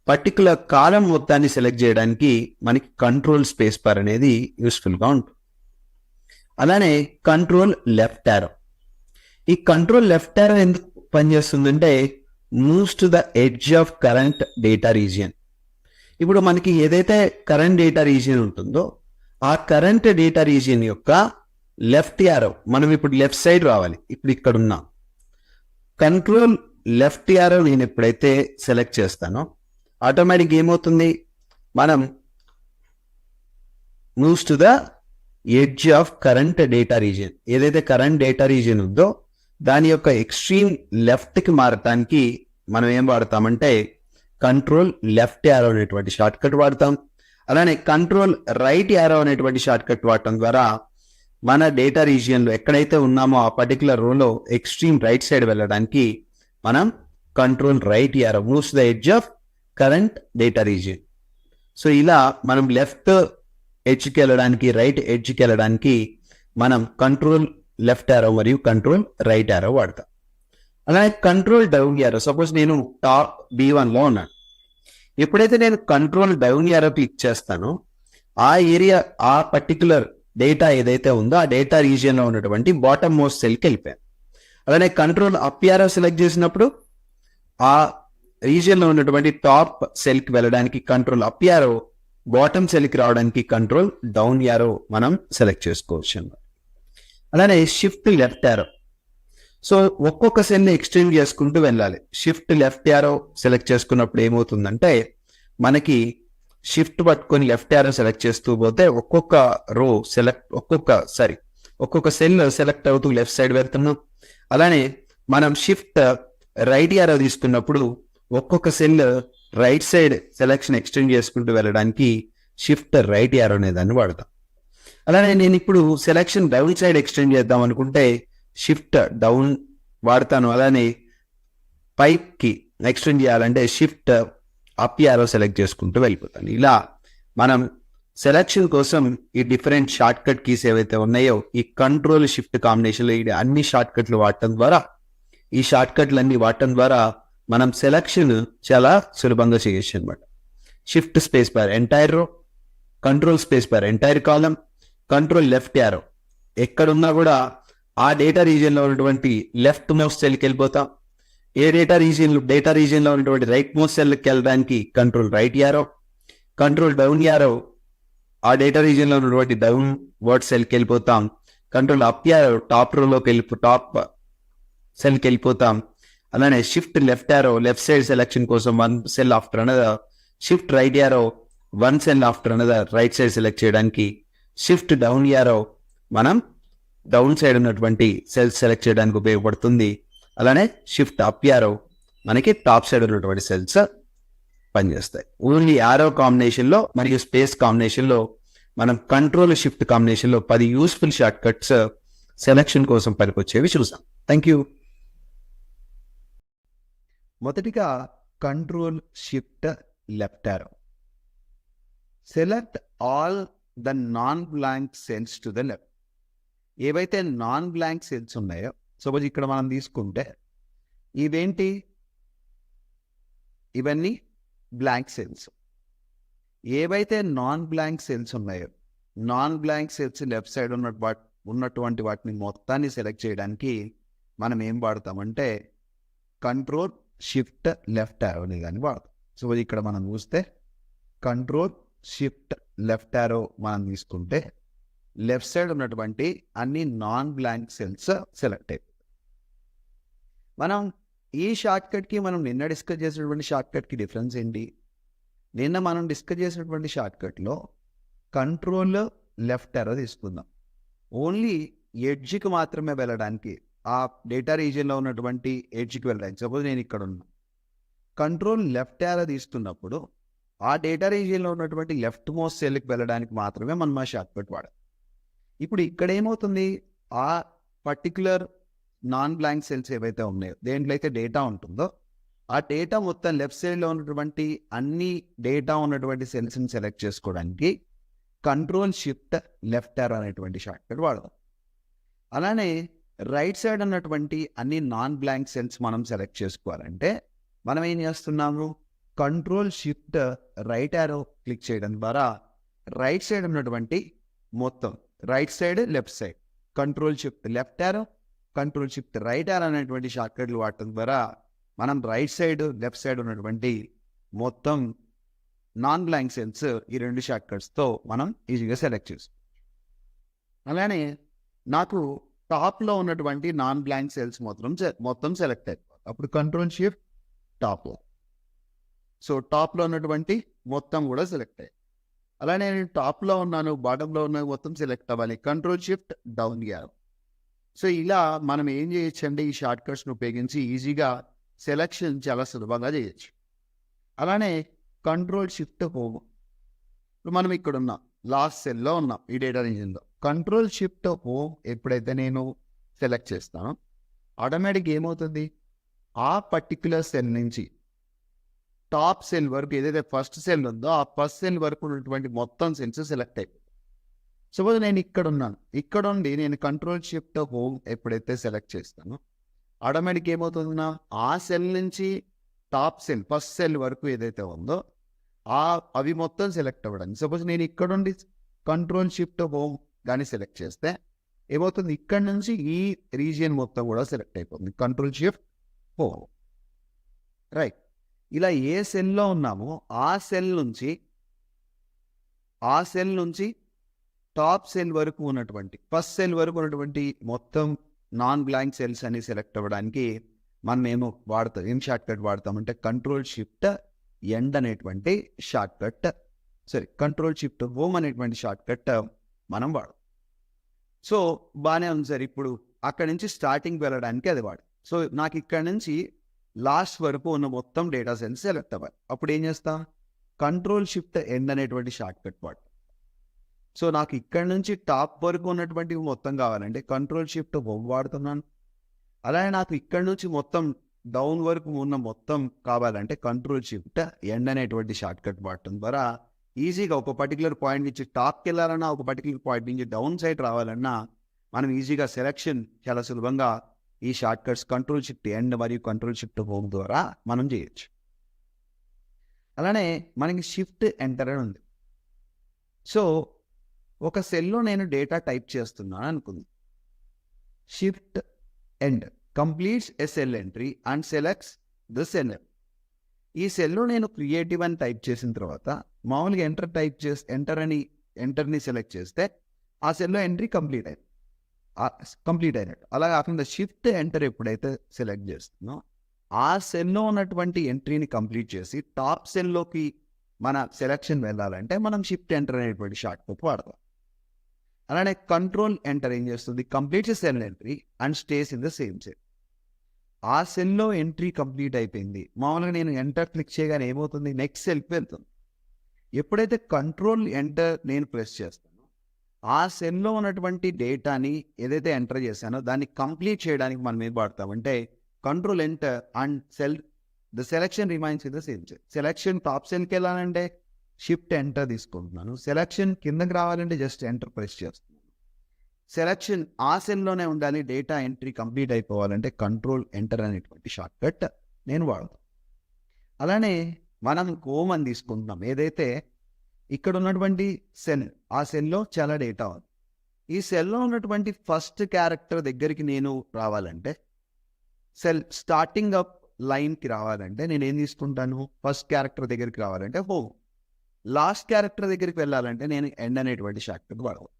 పర్టికులర్ కాలం మొత్తాన్ని సెలెక్ట్ చేయడానికి మనకి కంట్రోల్ స్పేస్ బార్ అనేది యూస్ఫుల్ గా ఉంటుంది. అలానే కంట్రోల్ లెఫ్ట్ యారో, ఈ కంట్రోల్ లెఫ్ట్ యారో ఎందుకు పనిచేస్తుందంటే moves to the edge of current data region. ఇప్పుడు మనకి ఏదైతే కరెంట్ డేటా రీజియన్ ఉంటుందో ఆ కరెంట్ డేటా రీజియన్ యొక్క లెఫ్ట్ యారో మనం ఇప్పుడు లెఫ్ట్ సైడ్ రావాలి. ఇప్పుడు ఇక్కడ ఉన్నాం, కంట్రోల్ లెఫ్ట్ యారో నేను ఎప్పుడైతే సెలెక్ట్ చేస్తానో ఆటోమేటిక్ ఏమవుతుంది, మనం moves to the edge of current data region. ఏదైతే కరెంట్ డేటా రీజియన్ ఉందో దాని యొక్క ఎక్స్ట్రీమ్ లెఫ్ట్ కి మారటానికి మనం ఏం వాడతామంటే కంట్రోల్ లెఫ్ట్ యారో అనేటువంటి షార్ట్ కట్ వాడతాం. అలానే కంట్రోల్ రైట్ యారో అనేటువంటి షార్ట్ కట్ వాడటం ద్వారా మన డేటా రీజియన్ లో ఎక్కడైతే ఉన్నామో ఆ పర్టికులర్ రోలో ఎక్స్ట్రీమ్ రైట్ సైడ్ వెళ్ళడానికి మనం control right arrow moves the edge of current data region. So ఇలా మనం లెఫ్ట్ ఎడ్జ్కి వెళ్ళడానికి రైట్ ఎడ్జ్కి వెళ్ళడానికి మనం కంట్రోల్ లెఫ్ట్ యారో మరియు కంట్రోల్ రైట్ యారో వాడతాం. అలానే కంట్రోల్ డౌన్ యారో, సపోజ్ నేను టాప్ B1 లో ఉన్నాను. ఎప్పుడైతే నేను కంట్రోల్ డౌన్ యారో క్లిక్ చేస్తానో ఆ ఏరియా ఆ పర్టికులర్ డేటా ఏదైతే ఉందో ఆ డేటా రీజియన్ లో ఉన్నటువంటి బాటమ్ మోస్ట్ సెల్కి వెళ్ళిపోయాను. అలానే కంట్రోల్ అప్ యారో సెలెక్ట్ చేసినప్పుడు ఆ రీజియన్ లో ఉన్నటువంటి టాప్ సెల్ కి వెళ్ళడానికి control up arrow, bottom cell కి రావడానికి కంట్రోల్ డౌన్ యారో మనం సెలెక్ట్ చేసుకోవచ్చు. అలానే షిఫ్ట్ లెఫ్ట్ యారో, సో ఒక్కొక్క సెల్ ఎక్స్టెండ్ చేసుకుంటూ వెళ్ళాలి. షిఫ్ట్ లెఫ్ట్ యారో సెలెక్ట్ చేసుకున్నప్పుడు ఏమవుతుందంటే మనకి షిఫ్ట్ పట్టుకొని లెఫ్ట్ యారో సెలెక్ట్ చేస్తూ పోతే ఒక్కొక్క రో ఒక్కొక్క సెల్ సెలెక్ట్ అవుతూ లెఫ్ట్ సైడ్ వెళ్తున్నాం. అలానే మనం షిఫ్ట్ రైట్ యారో తీసుకున్నప్పుడు ఒక్కొక్క cell right side selection extend చేసుకుంటూ వెళ్ళడానికి షిఫ్ట్ రైట్ యారో అనే దాన్ని వాడతాం. అలానే నేను ఇప్పుడు సెలెక్షన్ డౌన్ సైడ్ ఎక్స్టెండ్ చేద్దాం అనుకుంటే షిఫ్ట్ డౌన్ వాడతాను. అలానే పైకి ఎక్స్టెండ్ చేయాలంటే షిఫ్ట్ అప్ యారో సెలెక్ట్ చేసుకుంటూ వెళ్ళిపోతాను. ఇలా మనం సెలెక్షన్ కోసం ఈ డిఫరెంట్ షార్ట్ కట్ కీస్ ఏవైతే ఉన్నాయో ఈ కంట్రోల్ షిఫ్ట్ కాంబినేషన్లో ఈ అన్ని షార్ట్ కట్లు వాడటం ద్వారా ఈ షార్ట్ కట్లన్నీ వాడటం ద్వారా మనం సెలెక్షన్ చాలా సులభంగా చేయొచ్చు అనమాట. షిఫ్ట్ స్పేస్ బార్ ఎంటైర్ రో, కంట్రోల్ స్పేస్ బార్ ఎంటైర్ కాలం, కంట్రోల్ లెఫ్ట్ యారో ఎక్కడున్నా కూడా ఆ డేటా రీజియన్ లో ఉన్నటువంటి లెఫ్ట్ మోస్ట్ సెల్కి వెళ్ళిపోతాం. ఏ డేటా రీజియన్ లో ఉన్నటువంటి రైట్ మోస్ట్ సెల్కి వెళ్ళడానికి control right arrow, control down arrow ఆ డేటా రీజియన్ లో ఉన్నటువంటి డౌన్ వర్డ్ సెల్కి వెళ్ళిపోతాం. కంట్రోల్ అప్ యారో టాప్ సెల్కి వెళ్ళిపోతాం. అలానే shift left arrow left side selection కోసం one cell after another, shift right arrow one cell after another right side select చేయడానికి, షిఫ్ట్ డౌన్ యారో మనం డౌన్ సైడ్ ఉన్నటువంటి cells select చేయడానికి ఉపయోగపడుతుంది. అలానే షిఫ్ట్ అప్ యారో మనకి టాప్ సైడ్ ఉన్నటువంటి cells పనిచేస్తాయి. ఓన్లీ యారో కాంబినేషన్ లో మరియు స్పేస్ కాంబినేషన్ లో మనం కంట్రోల్ షిఫ్ట్ కాంబినేషన్ లో 10 యూస్ఫుల్ షార్ట్ కట్స్ సెలెక్షన్ కోసం పనికొచ్చేవి చూసాం. Thank you. మొదటిగా control shift left arrow. Select all the non blank cells to the left. ఏవైతే నాన్ బ్లాంక్ సెల్స్ ఉన్నాయో సపోజ్ ఇక్కడ మనం తీసుకుంటే ఇవన్నీ బ్లాంక్ సెల్స్. ఏవైతే నాన్ బ్లాంక్ సెల్స్ ఉన్నాయో non blank cells left side ఉన్నటువంటి వాటిని మొత్తాన్ని సెలెక్ట్ చేయడానికి మనం ఏం వాడతామంటే కంట్రోల్ షిఫ్ట్ లెఫ్ట్ యారో అనే దాన్ని వాడతాం. సపోజ్ ఇక్కడ మనం చూస్తే కంట్రోల్ షిఫ్ట్ లెఫ్ట్ యారో మనం తీసుకుంటే లెఫ్ట్ సైడ్ ఉన్నటువంటి అన్ని నాన్ బ్లాంక్ సెల్స్ సెలెక్ట్ అయిపోతాయి. మనం ఈ షార్ట్ కట్కి మనం నిన్న డిస్కస్ చేసినటువంటి షార్ట్ కట్కి డిఫరెన్స్ ఏంటి? నిన్న మనం డిస్కస్ చేసినటువంటి షార్ట్ కట్లో కంట్రోల్ లెఫ్ట్ యారో తీసుకుందాం. ఓన్లీ ఎడ్జ్కి మాత్రమే వెళ్ళడానికి, ఆ డేటా రీజియన్లో ఉన్నటువంటి ఎడ్జ్కి వెళ్ళడానికి. సపోజ్ నేను ఇక్కడ ఉన్నా, కంట్రోల్ లెఫ్ట్ యారో తీసుకున్నప్పుడు ఆ డేటా రీజియన్లో ఉన్నటువంటి లెఫ్ట్ మోస్ట్ సెల్కి వెళ్ళడానికి మాత్రమే మనం ఆ షార్ట్ కట్ వాడాలి. ఇప్పుడు ఇక్కడ ఏమవుతుంది, ఆ పర్టికులర్ నాన్ బ్లాంక్ సెల్స్ ఏవైతే ఉన్నాయో దేంట్లో అయితే డేటా ఉంటుందో ఆ డేటా మొత్తం లెఫ్ట్ సైడ్లో ఉన్నటువంటి అన్ని డేటా ఉన్నటువంటి సెల్స్ని సెలెక్ట్ చేసుకోవడానికి కంట్రోల్ షిఫ్ట్ లెఫ్ట్ యారో అనేటువంటి షార్ట్ కట్ వాడదాం. అలానే రైట్ సైడ్ ఉన్నటువంటి అన్ని నాన్ బ్లాంక్ సెల్స్ మనం సెలెక్ట్ చేసుకోవాలంటే మనం ఏం చేస్తున్నాము, control shift right arrow click చేయడం ద్వారా రైట్ సైడ్ ఉన్నటువంటి మొత్తం right side left side control shift left arrow control shift right arrow అనేటువంటి షార్ట్ కట్లు వాడటం ద్వారా మనం రైట్ సైడ్ లెఫ్ట్ సైడ్ ఉన్నటువంటి మొత్తం నాన్ బ్లాంక్ సెల్స్ ఈ రెండు షార్ట్ కట్స్తో మనం ఈజీగా సెలెక్ట్ చేసుకోవచ్చు. అలానే నాకు టాప్లో ఉన్నటువంటి నాన్ బ్లాంక్ సెల్స్ మొత్తం సెలెక్ట్ అయిపోతుంది. అప్పుడు కంట్రోల్ షిఫ్ట్ టాప్లో, సో టాప్లో ఉన్నటువంటి మొత్తం కూడా సెలెక్ట్ అయ్యాయి. అలానే నేను టాప్లో ఉన్నాను బాటంలో ఉన్న మొత్తం సెలెక్ట్ అవ్వాలి, control shift down arrow. So ఇలా మనం ఏం చేయొచ్చు అంటే ఈ షార్ట్ కట్స్ను ఉపయోగించి ఈజీగా సెలెక్షన్ చాలా సులభంగా చేయొచ్చు. అలానే కంట్రోల్ షిఫ్ట్ హోమ్, ఇప్పుడు మనం ఇక్కడ ఉన్నాం, లాస్ట్ సెల్లో ఉన్నాం ఈ డేటా రీజియన్లో. కంట్రోల్ షిఫ్ట్ హోమ్ ఎప్పుడైతే నేను సెలెక్ట్ చేస్తానో ఆటోమేటిక్ ఏమవుతుంది, ఆ పర్టిక్యులర్ సెల్ నుంచి టాప్ సెల్ వరకు ఏదైతే ఫస్ట్ సెల్ ఉందో ఆ ఫస్ట్ సెల్ వరకు ఉన్నటువంటి మొత్తం సెల్స్ సెలెక్ట్ అయిపోతుంది. సపోజ్ నేను ఇక్కడ ఉన్నాను, ఇక్కడ ఉండి నేను కంట్రోల్ షిఫ్ట్ హోమ్ ఎప్పుడైతే సెలెక్ట్ చేస్తానో ఆటోమేటిక్ ఏమవుతుందా, ఆ సెల్ నుంచి టాప్ సెల్ ఫస్ట్ సెల్ వరకు ఏదైతే ఉందో అవి మొత్తం సెలెక్ట్ అవ్వడానికి. సపోజ్ నేను ఇక్కడ ఉండి కంట్రోల్ షిఫ్ట్ హోమ్ కానీ సెలెక్ట్ చేస్తే ఏమవుతుంది, ఇక్కడ నుంచి ఈ రీజియన్ మొత్తం కూడా సెలెక్ట్ అయిపోతుంది, కంట్రోల్ షిఫ్ట్ హోమ్. రైట్, ఇలా ఏ సెల్లో ఉన్నామో ఆ సెల్ నుంచి టాప్ సెల్ వరకు ఉన్నటువంటి ఫస్ట్ సెల్ వరకు ఉన్నటువంటి మొత్తం నాన్ బ్లాంక్ సెల్స్ అని సెలెక్ట్ అవ్వడానికి మనం ఏం షార్ట్ కట్ వాడతామంటే కంట్రోల్ షిఫ్ట్ ఎండ్ అనేటువంటి shortcut control shift home అనేటువంటి షార్ట్ కట్ మనం వాడు. సో బాగానే ఉంది సార్. ఇప్పుడు అక్కడ నుంచి స్టార్టింగ్ వెళ్ళడానికి అది వాడు. సో నాకు ఇక్కడ నుంచి లాస్ట్ వరకు ఉన్న మొత్తం డేటా సెల్స్ సెలెక్ట్ అవ్వాలి. అప్పుడు ఏం చేస్తా, కంట్రోల్ షిఫ్ట్ ఎండ్ అనేటువంటి షార్ట్ కట్ వాడు. సో నాకు ఇక్కడ నుంచి టాప్ వరకు ఉన్నటువంటివి మొత్తం కావాలంటే కంట్రోల్ షిఫ్ట్ హోమ్ వాడుతున్నాను. అలాగే నాకు ఇక్కడ నుంచి మొత్తం డౌన్ వరకు ఉన్న మొత్తం కావాలంటే కంట్రోల్ షిఫ్ట్ ఎండ్ అనేటువంటి షార్ట్ కట్ వాడటం ద్వారా ఈజీగా ఒక పర్టికులర్ పాయింట్ నుంచి టాప్కి వెళ్ళాలన్నా, ఒక పర్టికులర్ పాయింట్ నుంచి డౌన్ సైడ్ రావాలన్నా మనం ఈజీగా సెలెక్షన్ చాలా సులభంగా ఈ short cuts control shift end మరియు కంట్రోల్ షిఫ్ట్ హోమ్ ద్వారా మనం చేయొచ్చు. అలానే మనకి షిఫ్ట్ ఎంటర్ అని ఉంది. సో ఒక సెల్లో నేను డేటా టైప్ చేస్తున్నాను అనుకుంది. Shift end completes a cell entry and selects the cell. ఈ సెల్లో నేను క్రియేటివ్ అని టైప్ చేసిన తర్వాత మామూలుగా ఎంటర్ని సెలెక్ట్ చేస్తే ఆ సెల్లో ఎంట్రీ కంప్లీట్ అయినట్టు. అలా కాకుండా షిఫ్ట్ ఎంటర్ ఎప్పుడైతే సెలెక్ట్ చేస్తున్నో ఆ సెల్లో ఉన్నటువంటి ఎంట్రీని కంప్లీట్ చేసి టాప్ సెల్లోకి మన సెలెక్షన్ వెళ్ళాలంటే మనం షిఫ్ట్ ఎంటర్ అనేటువంటి షార్ట్ కట్ వాడతాం. అలానే కంట్రోల్ ఎంటర్ ఏం చేస్తుంది, completes cell entry and stays in the same cell. ఆ సెల్లో ఎంట్రీ కంప్లీట్ అయిపోయింది. మామూలుగా నేను ఎంటర్ క్లిక్ చేయగానే ఏమవుతుంది, నెక్స్ట్ సెల్కి వెళ్తుంది. ఎప్పుడైతే కంట్రోల్ ఎంటర్ నేను ప్రెస్ చేస్తానో ఆ సెల్లో ఉన్నటువంటి డేటాని ఏదైతే ఎంటర్ చేశానో దాన్ని కంప్లీట్ చేయడానికి మనం ఏం వాడతామంటే control enter and the selection remains in the same cell. Selection top సెల్కి వెళ్ళాలంటే షిఫ్ట్ ఎంటర్ తీసుకుంటున్నాను. సెలెక్షన్ కిందకి రావాలంటే జస్ట్ ఎంటర్ ప్రెస్ చేస్తున్నాను. సెలెక్షన్ ఆ సెల్లోనే ఉండాలి, డేటా ఎంట్రీ కంప్లీట్ అయిపోవాలంటే కంట్రోల్ ఎంటర్ అనేటువంటి షార్ట్ కట్ నేను వాడతాను. అలానే మనం హోమ్ అని తీసుకుంటున్నాం. ఏదైతే ఇక్కడ ఉన్నటువంటి సెల్, ఆ సెల్లో చాలా డేటా ఉంది. ఈ సెల్లో ఉన్నటువంటి ఫస్ట్ క్యారెక్టర్ దగ్గరికి నేను రావాలంటే సెల్ స్టార్టింగ్ అప్ లైన్కి రావాలంటే నేను ఏం తీసుకుంటాను, ఫస్ట్ క్యారెక్టర్ దగ్గరికి రావాలంటే హోమ్. లాస్ట్ క్యారెక్టర్ దగ్గరికి వెళ్ళాలంటే నేను ఎండ్ అనేటువంటి షార్ట్ కట్ వాడతాను.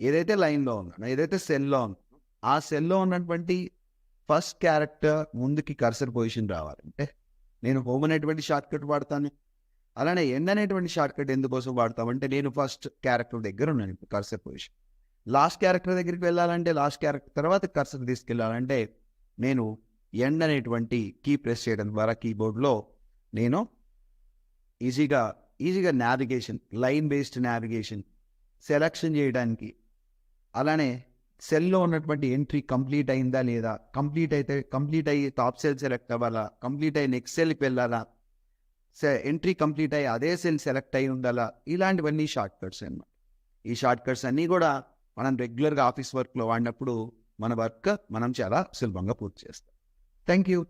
ఏదైతే లైన్లో ఉన్నానో, ఏదైతే సెల్లో ఉన్నానో ఆ సెల్లో ఉన్నటువంటి ఫస్ట్ క్యారెక్టర్ ముందుకి కర్సర్ పొజిషన్ రావాలంటే నేను హోమ్ అనేటువంటి షార్ట్ కట్ వాడతాను. అలానే ఎండ్ అనేటువంటి షార్ట్ కట్ ఎందుకోసం వాడతామంటే నేను ఫస్ట్ క్యారెక్టర్ దగ్గర ఉన్నాను ఇప్పుడు కర్సర్ పొజిషన్. లాస్ట్ క్యారెక్టర్ దగ్గరికి వెళ్ళాలంటే లాస్ట్ క్యారెక్టర్ తర్వాత కర్సర్ తీసుకెళ్ళాలంటే నేను ఎండ్ అనేటువంటి కీ ప్రెస్ చేయడం ద్వారా కీబోర్డ్లో నేను ఈజీగా navigation, line based navigation selection చేయడానికి, అలానే సెల్లో ఉన్నటువంటి ఎంట్రీ కంప్లీట్ అయిందా లేదా, కంప్లీట్ అయ్యి టాప్ సెల్ సెలెక్ట్ అవ్వాలా, కంప్లీట్ అయ్యి నెక్స్ట్ సెల్కి వెళ్ళాలా, ఎంట్రీ కంప్లీట్ అయ్యి అదే సెల్ సెలెక్ట్ అయి ఉండాలా, ఇలాంటివన్నీ షార్ట్ కట్స్ అన్నమాట. ఈ షార్ట్ కట్స్ అన్నీ కూడా మనం రెగ్యులర్గా ఆఫీస్ వర్క్లో వాడినప్పుడు మన వర్క్ మనం చాలా సులభంగా పూర్తి చేస్తాం. Thank you.